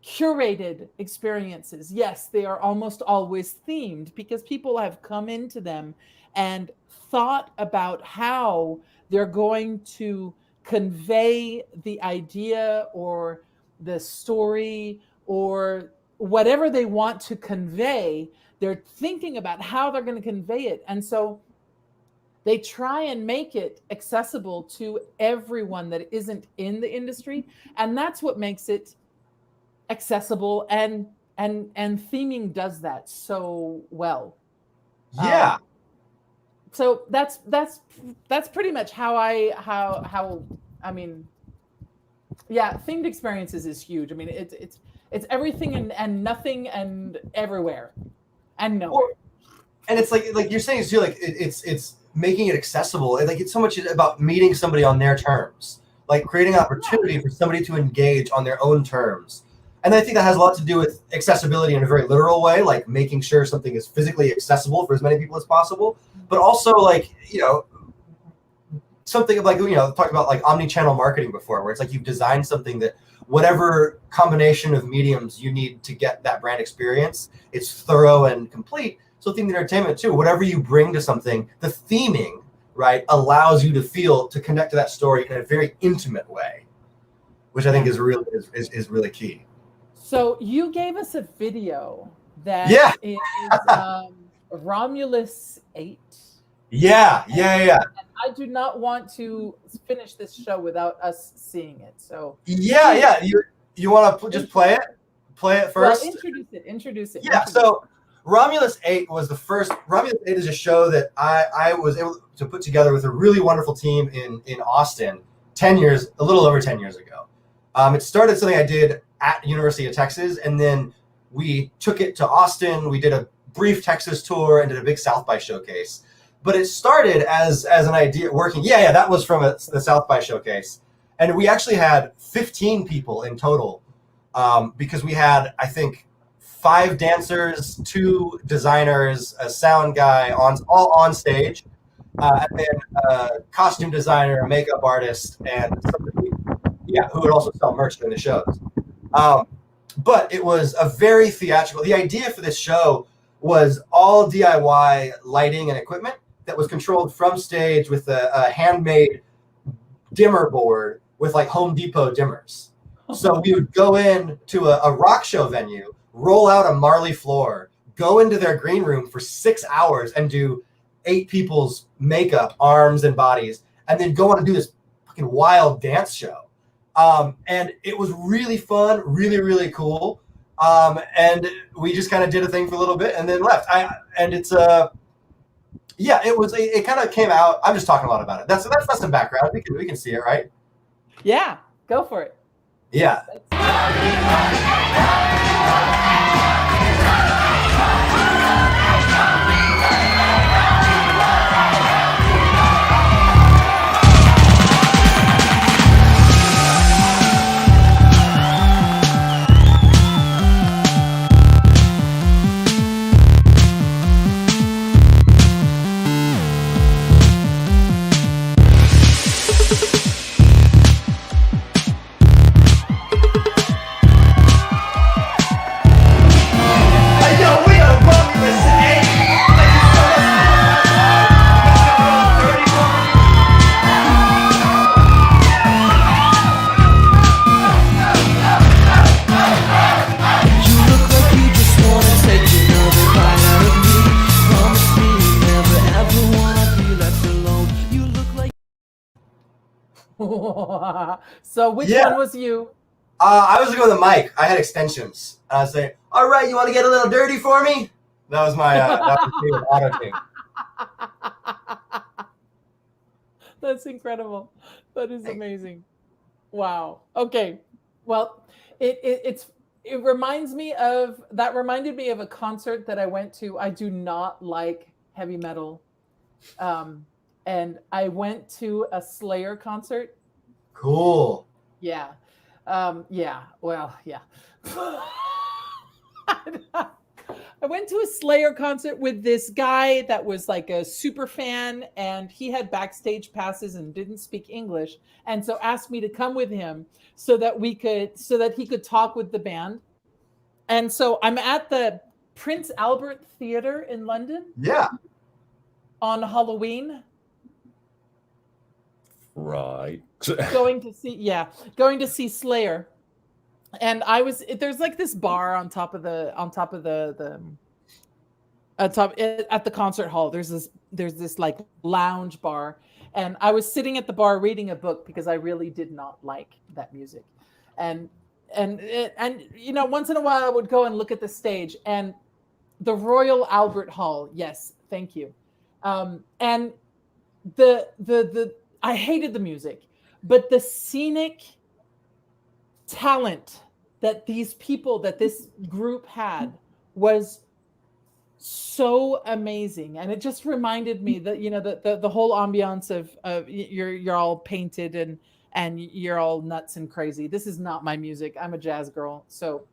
curated experiences, yes, they are almost always themed because people have come into them and thought about how they're going to convey the idea or the story or whatever they want to convey. They're thinking about how they're going to convey it. And so they try and make it accessible to everyone that isn't in the industry. And that's what makes it accessible, and theming does that so well. Yeah. So that's pretty much how I mean, yeah, themed experiences is huge. I mean, it's everything and nothing and everywhere and nowhere. And it's like you're saying too, like it's making it accessible. Like it's so much about meeting somebody on their terms, like creating an opportunity for somebody to engage on their own terms. And I think that has a lot to do with accessibility in a very literal way, like making sure something is physically accessible for as many people as possible, but also like, you know, something like, you know, talked about like omni-channel marketing before, where it's like you've designed something that whatever combination of mediums you need to get that brand experience, it's thorough and complete. So themed entertainment too, whatever you bring to something, the theming, right, allows you to connect to that story in a very intimate way, which I think is really key. So you gave us a video that is Romulus 8. Yeah. And I do not want to finish this show without us seeing it. So yeah. You want to just play it first? Well, introduce it. Yeah. So Romulus 8 was the first. Romulus 8 is a show that I was able to put together with a really wonderful team in Austin 10 years, a little over 10 years ago. It started something I did at University of Texas, and then we took it to Austin. We did a brief Texas tour and did a big South by showcase. But it started as an idea working. Yeah, that was from the South by showcase. And we actually had 15 people in total because we had, I think, 5 dancers, 2 designers, a sound guy, all on stage, and then a costume designer, a makeup artist, and somebody, who would also sell merch during the shows. But it was a very theatrical. The idea for this show was all DIY lighting and equipment that was controlled from stage with a handmade dimmer board with like Home Depot dimmers. So we would go in to a rock show venue, roll out a Marley floor, go into their green room for 6 hours and do 8 people's makeup, arms and bodies, and then go on and do this fucking wild dance show. And it was really fun, really, really cool. And we just kind of did a thing for a little bit and then left. It kind of came out. I'm just talking a lot about it. That's some background. We can see it, right? Yeah, go for it. Yeah. So which one was you? I was looking with a mic. I had extensions. I was saying, "All right, you want to get a little dirty for me?" That was my auto tune. That's incredible. That is amazing. Wow. Okay. Well, it reminded me of a concert that I went to. I do not like heavy metal. And I went to a Slayer concert. Cool. Yeah. Well, yeah. I went to a Slayer concert with this guy that was like a super fan, and he had backstage passes and didn't speak English, and so asked me to come with him so that he could talk with the band. And so I'm at the Prince Albert Theatre in London. Yeah. On Halloween. Right. going to see Slayer. And there's like this bar at the concert hall. There's this like lounge bar, and I was sitting at the bar reading a book because I really did not like that music. And once in a while I would go and look at the stage, and the Royal Albert Hall. Yes, thank you. And I hated the music, but the scenic talent that this group had was so amazing. And it just reminded me that, the whole ambiance of you're all painted and you're all nuts and crazy. This is not my music. I'm a jazz girl. So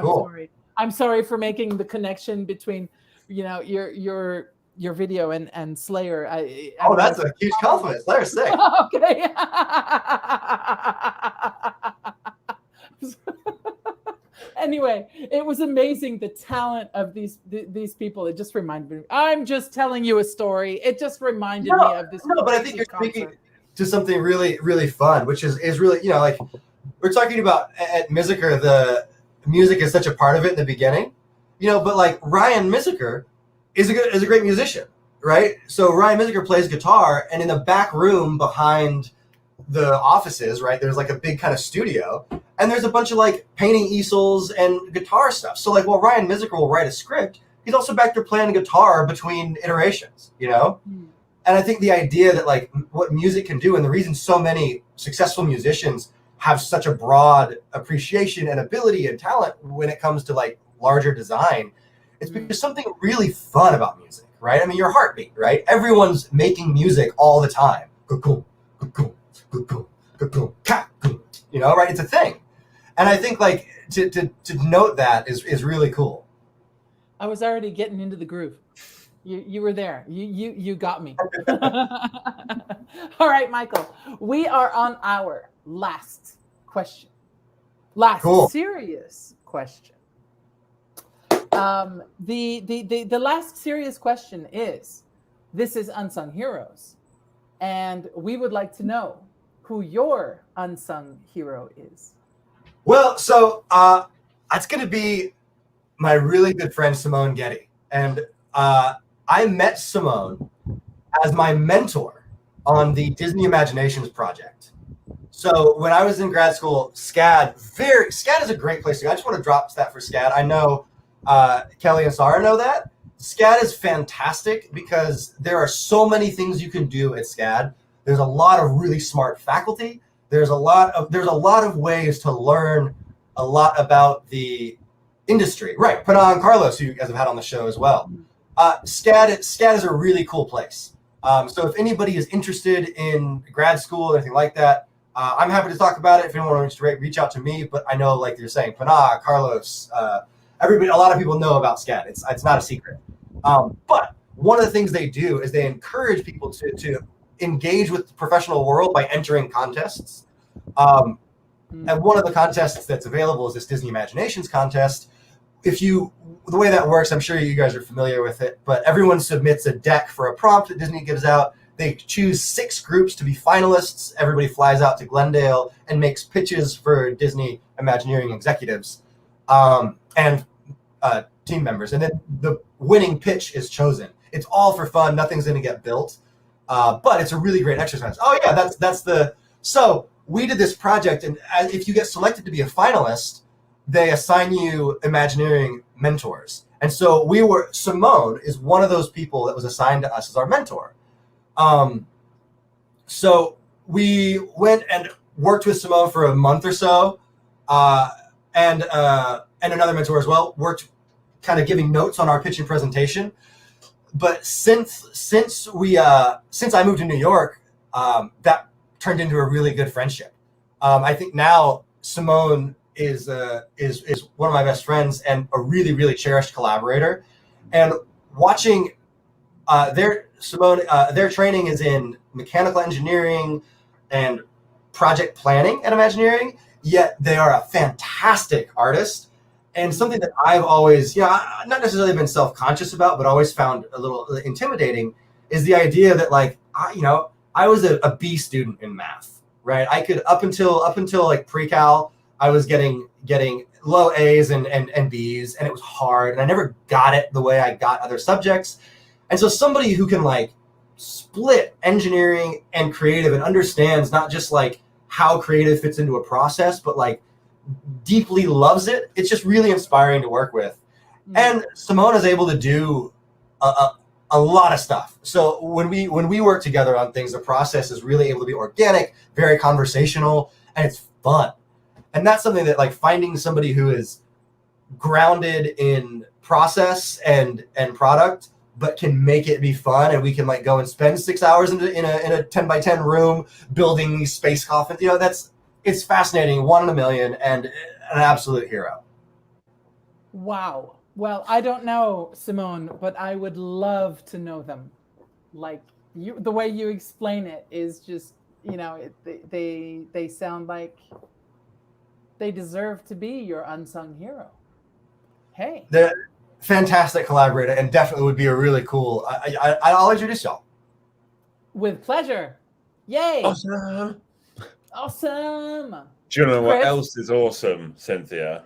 cool. I'm sorry for making the connection between, your video and Slayer. That's a huge compliment. Slayer's sick. Okay. Anyway, it was amazing, the talent of these people. It just reminded me. I'm just telling you a story. It just reminded me of this. No, but I think you're speaking to something really, really fun, which is really, like we're talking about at Miziker, the music is such a part of it in the beginning, but like Ryan Miziker is a great musician, right? So Ryan Miziker plays guitar, and in the back room behind the offices, right, there's like a big kind of studio, and there's a bunch of like painting easels and guitar stuff. So like while Ryan Miziker will write a script, he's also back there playing guitar between iterations, you know? And I think the idea that like what music can do, and the reason so many successful musicians have such a broad appreciation and ability and talent when it comes to like larger design, it's because something really fun about music, right? I mean, your heartbeat, right? Everyone's making music all the time. You know, right? It's a thing. And I think like to note that is really cool. I was already getting into the groove. You were there. You got me. All right, Michael. We are on our last question. Last serious question. The last serious question is, this is Unsung Heroes, and we would like to know who your unsung hero is. Well, so it's going to be my really good friend Simone Getty, and I met Simone as my mentor on the Disney Imaginations project. So when I was in grad school, SCAD is a great place to go. I just want to drop that for SCAD. I know Kelly and Sarah know that. SCAD is fantastic because there are so many things you can do at SCAD. There's a lot of really smart faculty. There's a lot of ways to learn a lot about the industry. Right, Pana and Carlos, who you guys have had on the show as well. SCAD is a really cool place. So if anybody is interested in grad school or anything like that, I'm happy to talk about it. If anyone wants to reach out to me, but I know, like you're saying, Pana, Carlos, everybody, a lot of people know about SCAD. It's not a secret. But one of the things they do is they encourage people to engage with the professional world by entering contests. And one of the contests that's available is this Disney Imaginations contest. The way that works, I'm sure you guys are familiar with it, but everyone submits a deck for a prompt that Disney gives out. They choose 6 groups to be finalists. Everybody flies out to Glendale and makes pitches for Disney Imagineering executives and team members. And then the winning pitch is chosen. It's all for fun. Nothing's going to get built. But it's a really great exercise. Oh yeah, so we did this project, and if you get selected to be a finalist, they assign you Imagineering mentors. And so Simone is one of those people that was assigned to us as our mentor. So we went and worked with Simone for a month or so, and another mentor as well, worked kind of giving notes on our pitch and presentation. But since I moved to New York, that turned into a really good friendship. I think now Simone is one of my best friends and a really, really cherished collaborator. And watching their training is in mechanical engineering and project planning at Imagineering, yet they are a fantastic artist. And something that I've always, not necessarily been self-conscious about, but always found a little intimidating is the idea that I was a B student in math, right? I could up until like pre-cal, I was getting low A's and B's, and it was hard, and I never got it the way I got other subjects. And so somebody who can like split engineering and creative and understands not just like how creative fits into a process, but like deeply loves it, it's just really inspiring to work with. And Simone is able to do a lot of stuff. So when we work together on things, the process is really able to be organic, very conversational, and it's fun. And that's something that like finding somebody who is grounded in process and product, but can make it be fun, and we can like go and spend 6 hours in a 10x10 room building these space coffins. It's fascinating, 1 in a million, and an absolute hero. Wow. Well, I don't know, Simone, but I would love to know them. Like the way you explain it is just, they sound like they deserve to be your unsung hero. Hey. They're fantastic collaborator, and definitely would be a really cool. I'll introduce y'all. With pleasure. Yay. Awesome. Do you know what Chris? else is awesome, Cynthia?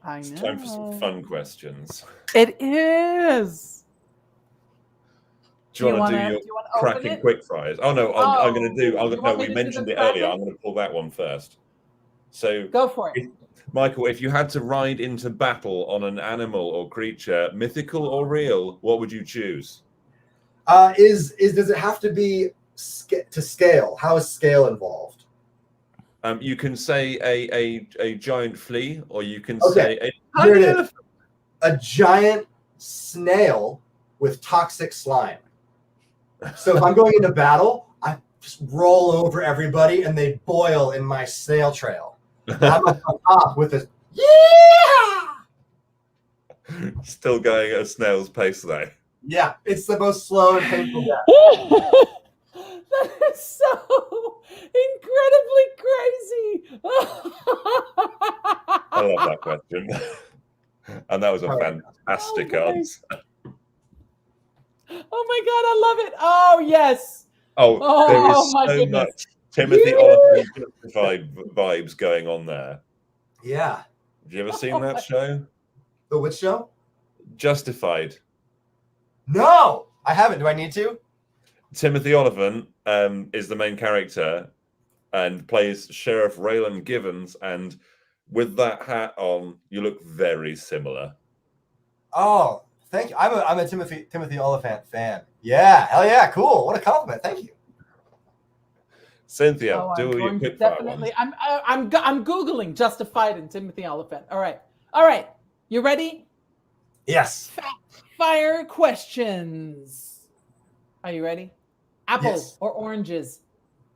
I know. It's time for some fun questions. It is. Do you want to do your cracking quick fries? Oh no, I'm going to do. No, we mentioned it earlier. I'm going to pull that one first. So go for it. Michael, if you had to ride into battle on an animal or creature, mythical or real, what would you choose? Does it have to be to scale? How is scale involved? You can say a giant flea, or you can Okay, say here it is. elephant. A giant snail with toxic slime. So if I'm going into battle, I just roll over everybody and they boil in my snail trail. And I'm on top with this, yeah! Still going at a snail's pace though. Yeah, it's the most slow and painful death. That is so incredibly crazy. I love that question. And that was a fantastic answer. Oh my god, I love it. Oh yes. Oh, there Oh, is my so goodness. much Timothy Oliphant Justified vibes going on there. Yeah. Have you ever seen that show? The which show? Justified. No, I haven't. Do I need to? Timothy Oliphant is the main character and plays Sheriff Raylan Givens, and with that hat on, you look very similar. Oh, thank you. I'm a Timothy Oliphant fan. Yeah, hell yeah, cool. What a compliment. Thank you. Cynthia, Oh, do I'm your going to quick fire definitely. ones. I'm googling Justified and Timothy Oliphant. All right. You ready? Yes. Fire questions. Are you ready? Apples Yes. or oranges?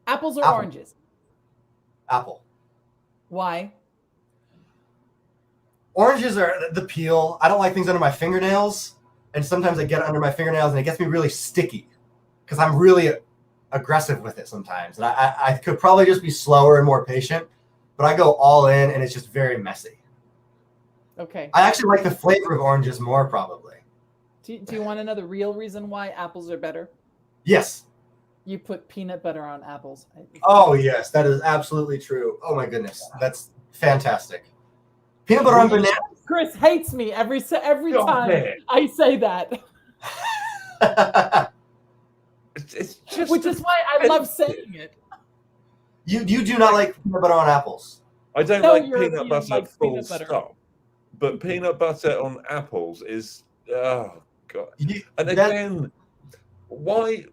Apples or Apple. oranges? Apple. Why? Oranges are the peel. I don't like things under my fingernails, and sometimes I get it under my fingernails and it gets me really sticky because I'm really aggressive with it sometimes. And I could probably just be slower and more patient, but I go all in and it's just very messy. Okay. I actually like the flavor of oranges more probably. Do you want another real reason why apples are better? Yes. You put peanut butter on apples. Oh, yes. That is absolutely true. Oh, my goodness. That's fantastic. Peanut butter on banana. Chris hates me every Stop time it. I say that, It's just which is why I love saying it. You do not like peanut butter on apples. I don't No like European peanut butter likes full peanut butter. stop, but peanut butter on apples is oh god. You- And that- again, why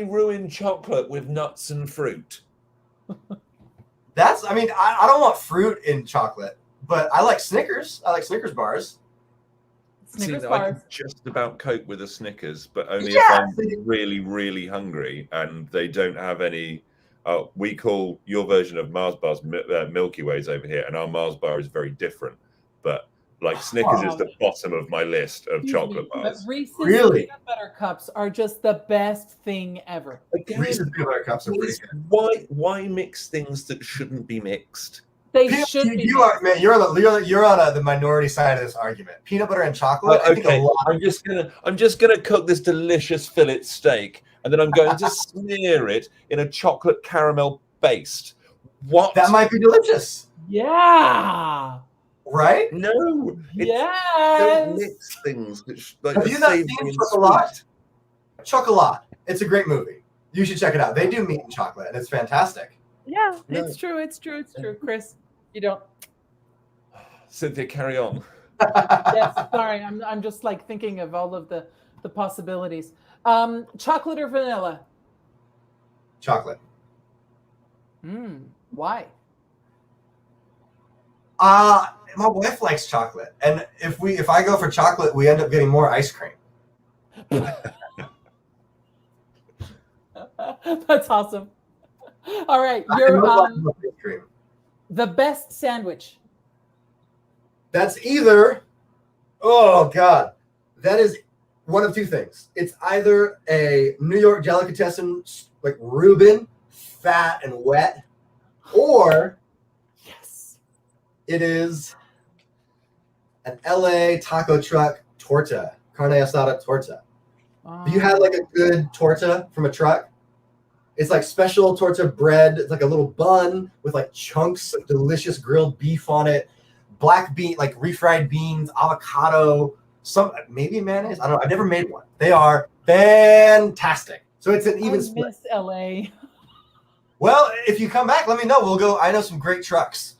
ruin chocolate with nuts and fruit? I don't want fruit in chocolate, but I like Snickers. I like Snickers bars. Snickers I bars. can just about cope with a Snickers, but only Yeah, if I'm really, really hungry and they don't have any. We call your version of Mars bars Milky Ways over here, and our Mars bar is very different. But like Snickers is the bottom of my list of chocolate But bars. Reese's Really? peanut butter cups are just the best thing ever. Again, Reese's peanut butter cups are pretty please, good. why mix things that shouldn't be mixed? They Peanut- should be. you are, man. You're on the minority side of this argument. Peanut butter and chocolate. I think a Okay, lot. I'm just gonna cook this delicious fillet steak, and then I'm going to smear it in a chocolate caramel paste. What? That might be delicious, Yeah. right? No. Don't Yes. mix things that like Have are you not savory seen and Chocolat? sweet. Chocolat. It's a great movie. You should check it out. They do meat and chocolate, and it's fantastic. Yeah, No. it's true. It's true. It's true. Chris, you don't. Cynthia, carry on. Yes, sorry. I'm just like thinking of all of the possibilities. Chocolate or vanilla? Chocolate. Why? My wife likes chocolate, and if I go for chocolate, we end up getting more ice cream. That's awesome. All right, I you're love ice cream. the best sandwich. That's either, oh God, that is one of two things. It's either a New York delicatessen, like Reuben, fat and wet, or Yes. it is an LA taco truck torta, carne asada torta. Have you had like a good torta from a truck? It's like special torta bread. It's like a little bun with like chunks of delicious grilled beef on it, black bean, like refried beans, avocado, some maybe mayonnaise. I don't know. I've never made one. They are fantastic. So it's an even I split. miss LA. Well, if you come back, let me know. We'll go. I know some great trucks.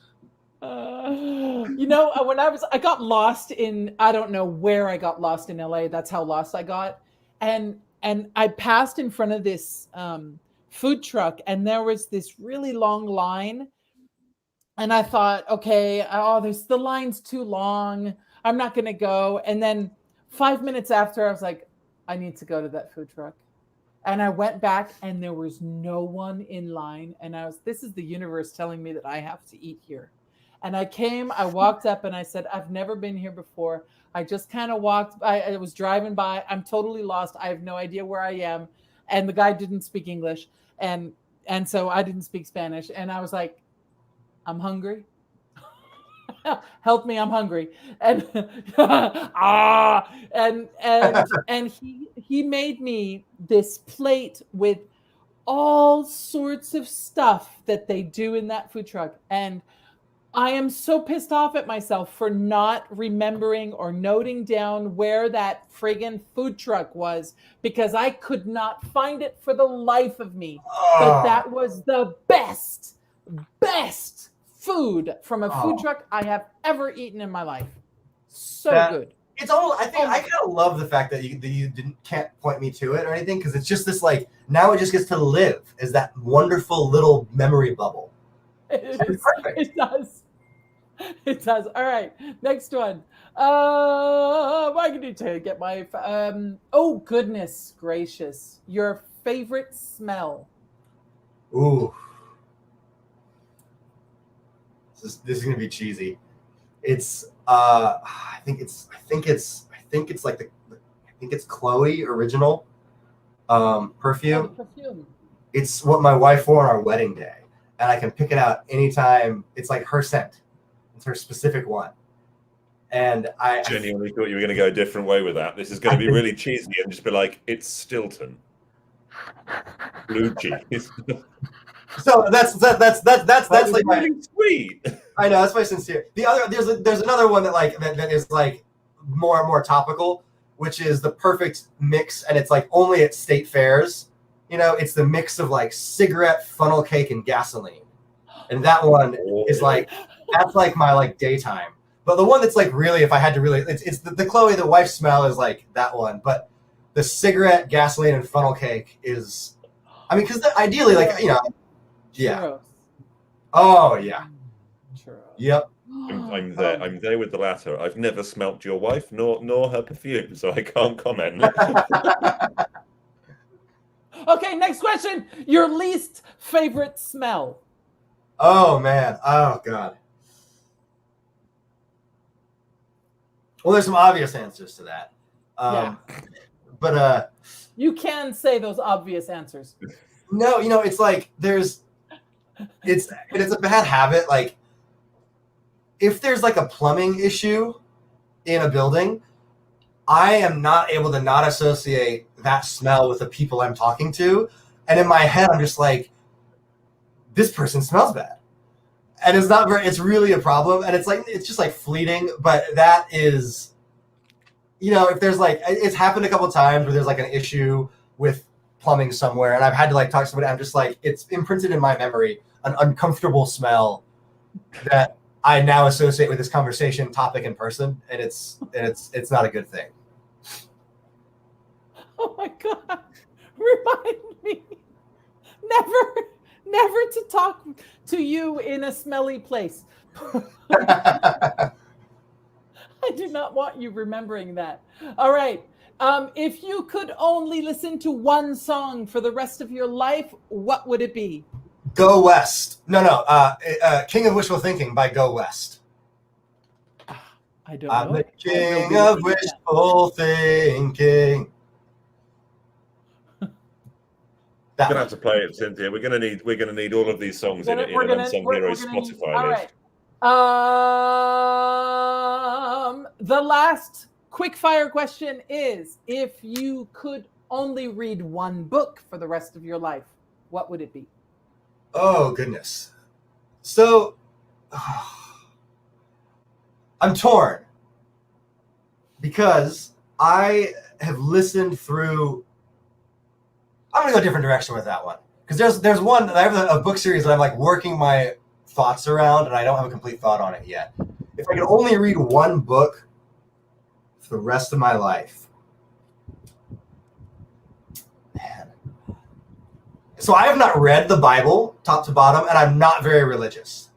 When I got lost in, I don't know where I got lost in LA. That's how lost I got. And I passed in front of this food truck, and there was this really long line. And I thought, okay, the line's too long. I'm not going to go. And then 5 minutes after, I was like, I need to go to that food truck. And I went back, and there was no one in line. And this is the universe telling me that I have to eat here. And I walked up, and I said, I've never been here before. I just kind of walked. I was driving by. I'm totally lost. I have no idea where I am. And the guy didn't speak English. And so I didn't speak Spanish. And I was like, I'm hungry. Help me, I'm hungry. And and he made me this plate with all sorts of stuff that they do in that food truck. And I am so pissed off at myself for not remembering or noting down where that friggin' food truck was, because I could not find it for the life of me. But that was the best food from a food truck I have ever eaten in my life. So good. It's all. I think I kind of love the fact that you can't point me to it or anything, because it's just this now it just gets to live as that wonderful little memory bubble. It's perfect. It does. It does. All right, next one. What I can do to get my oh goodness gracious, your favorite smell. Ooh. This is gonna be cheesy. It's I think it's Chloe original perfume. It's what my wife wore on our wedding day, and I can pick it out anytime. It's like her scent. It's her specific one. And I genuinely thought you were going to go a different way with that. This is going to be really cheesy and just be like, it's Stilton. Blue cheese. So that's like really sweet. I know, that's my sincere. The other there's another one that is like more and more topical, which is the perfect mix, and it's like only at state fairs. It's the mix of like cigarette, funnel cake, and gasoline. And that one is like, that's like my like daytime. But the one that's like really, if I had to really, it's the Chloe, the wife smell is like that one. But the cigarette, gasoline, and funnel cake is, I mean, because ideally, like, yeah. Churros. Oh yeah. Churros. Yep. I'm there. I'm there with the latter. I've never smelt your wife nor her perfume, so I can't comment. Okay, next question. Your least favorite smell. Oh man. Oh god. Well, there's some obvious answers to that. But you can say those obvious answers. No, it's like it's a bad habit. Like, if there's like a plumbing issue in a building, I am not able to not associate that smell with the people I'm talking to. And in my head, I'm just like, this person smells bad. And it's really a problem. And it's just like fleeting. But that is, if there's like, it's happened a couple of times where there's like an issue with plumbing somewhere, and I've had to like talk to somebody. I'm just like, it's imprinted in my memory, an uncomfortable smell that I now associate with this conversation topic in person, and it's not a good thing. Oh my god! Remind me never to talk to you in a smelly place. I do not want you remembering that. All right. If you could only listen to one song for the rest of your life, what would it be? Go West. No. King of Wishful Thinking by Go West. I don't I'm know. the king of wishful thinking. We're gonna have to play it, Cynthia. We're gonna need all of these songs in an Unsung Hero Spotify list. All right. The last quick fire question is: if you could only read one book for the rest of your life, what would it be? Oh goodness. So I'm torn because I have listened through. I'm gonna go a different direction with that one, because there's one. I have a book series that I'm like working my thoughts around, and I don't have a complete thought on it yet. If I could only read one book for the rest of my life, man. So I have not read the Bible top to bottom, and I'm not very religious.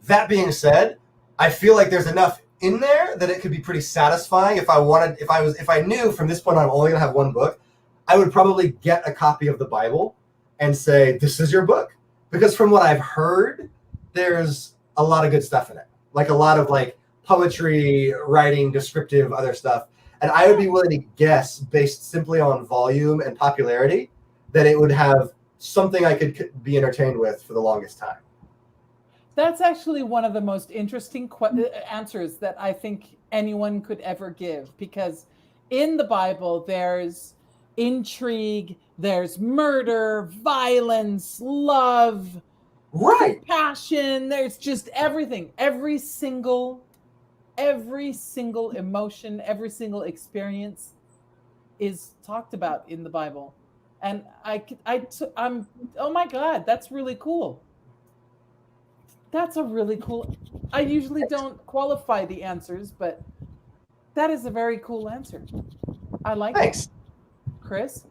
That being said, I feel like there's enough in there that it could be pretty satisfying. If I knew from this point on I'm only gonna have one book, I would probably get a copy of the Bible and say, this is your book. Because from what I've heard, there's a lot of good stuff in it. Like a lot of like poetry, writing, descriptive, other stuff. And I would be willing to guess, based simply on volume and popularity, that it would have something I could be entertained with for the longest time. That's actually one of the most interesting answers that I think anyone could ever give, because in the Bible, there's intrigue, there's murder, violence, love, right, passion. There's just everything. Every single emotion, every single experience is talked about in the Bible. And I'm oh my God, that's really cool. That's a really cool. I usually don't qualify the answers, but that is a very cool answer. I like it. Thanks. Chris?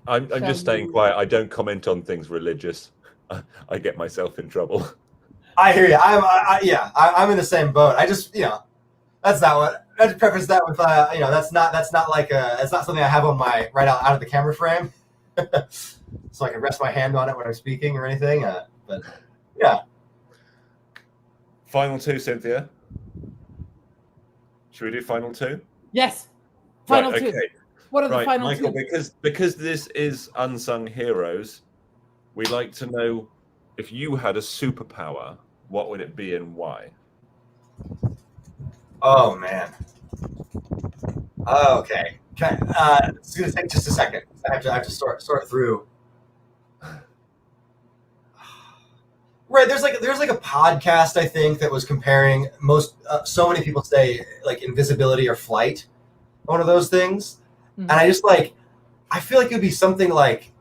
I'm just staying quiet. I don't comment on things religious. I get myself in trouble. I hear you. I'm in the same boat. I just, that's not what. Let's preface that with, that's not like it's not something I have on my right out of the camera frame, so I can rest my hand on it when I'm speaking or anything. But yeah. Final two, Cynthia. Should we do final two? Yes. Final right, two. Okay. What are the final Michael, two? Because this is Unsung Heroes, we like to know, if you had a superpower, what would it be and why? Oh man. Okay. It's gonna take just a second. I have to sort through. Right, there's like a podcast I think that was comparing so many people say like invisibility or flight, one of those things, and I just I feel like it would be something like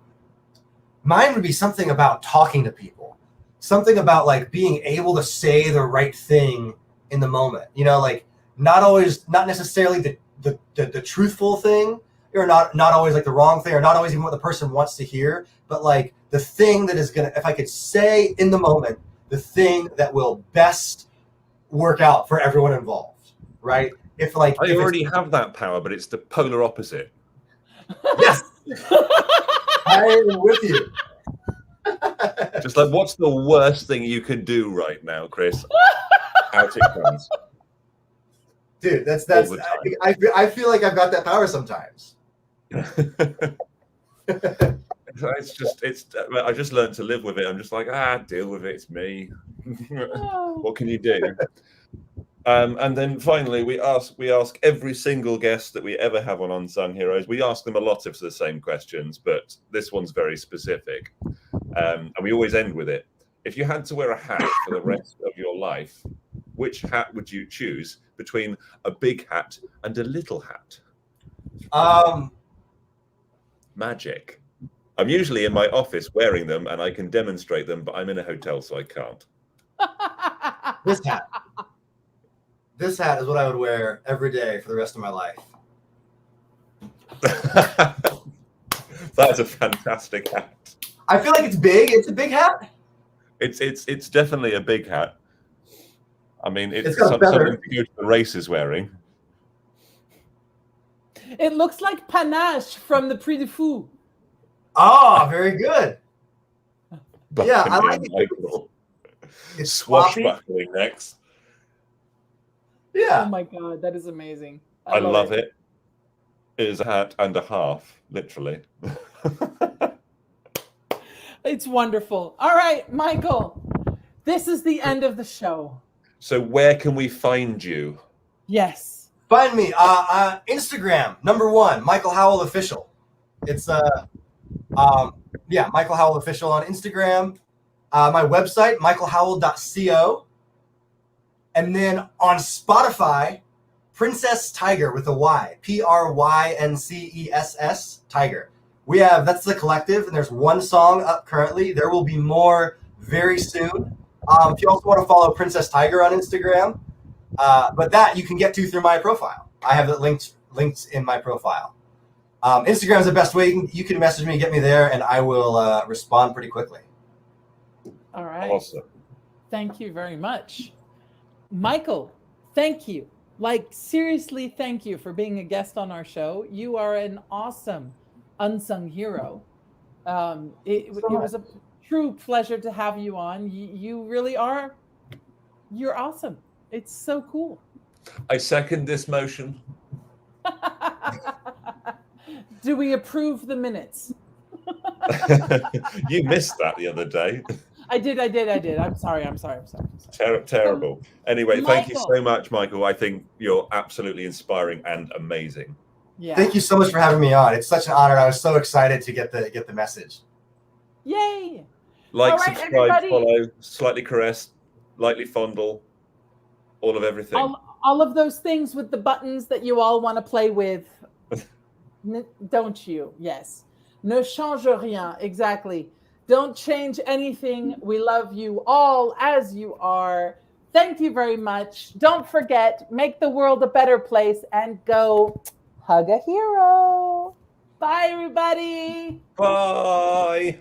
mine would be something about talking to people, something about like being able to say the right thing in the moment, like not necessarily the truthful thing, or not always like the wrong thing, or not always even what the person wants to hear, but like the thing that is gonna, if I could say in the moment, the thing that will best work out for everyone involved, right? I already have that power, but it's the polar opposite. Yes, I am with you. Just like, what's the worst thing you could do right now, Chris? Out it comes. Dude, that's I feel like I've got that power sometimes. I just learned to live with it. I'm just like, deal with it. It's me. What can you do? And then finally, we ask every single guest that we ever have on Unsung Heroes. We ask them a lot of the same questions, but this one's very specific. And we always end with it. If you had to wear a hat for the rest of your life, which hat would you choose between a big hat and a little hat? Magic. I'm usually in my office wearing them, and I can demonstrate them, but I'm in a hotel, so I can't. This hat is what I would wear every day for the rest of my life. That's a fantastic hat. I feel like it's big. It's a big hat. It's definitely a big hat. I mean, it's got something to go to the races wearing. It looks like panache from the Prix de Fou. Oh, very good. But yeah, I like it. It's swashbuckling necks. Yeah. Oh my God, that is amazing. I love it. It is a hat and a half, literally. It's wonderful. All right, Michael, this is the end of the show. So where can we find you? Find Yes. me Instagram, #1, Michael Howell Official. It's Michael Howell Official on Instagram. My website, michaelhowell.co. And then on Spotify, Princess Tiger with a Y, PRYNCESS Tiger. That's the collective, and there's one song up currently. There will be more very soon. If you also want to follow Princess Tiger on Instagram, but that you can get to through my profile. I have it linked in my profile. Instagram is the best way. You can message me, get me there, and I will respond pretty quickly. All right. Awesome. Thank you very much. Michael, thank you. Like, seriously, thank you for being a guest on our show. You are an awesome unsung hero. It was a true pleasure to have you on. You really are. You're awesome. It's so cool. I second this motion. Do we approve the minutes? You missed that the other day. I did. I'm sorry. Terrible. Anyway, thank you Michael. so much, Michael. I think you're absolutely inspiring and amazing. Yeah. Thank you so much for having me on. It's such an honor. I was so excited to get the message. Yay. Like, All right, subscribe, everybody. follow, slightly caress, lightly fondle, all of everything. All of those things with the buttons that you all want to play with. Don't you? Yes. Ne change rien. Exactly. Don't change anything. We love you all as you are. Thank you very much. Don't forget, make the world a better place and go hug a hero. Bye, everybody. Bye.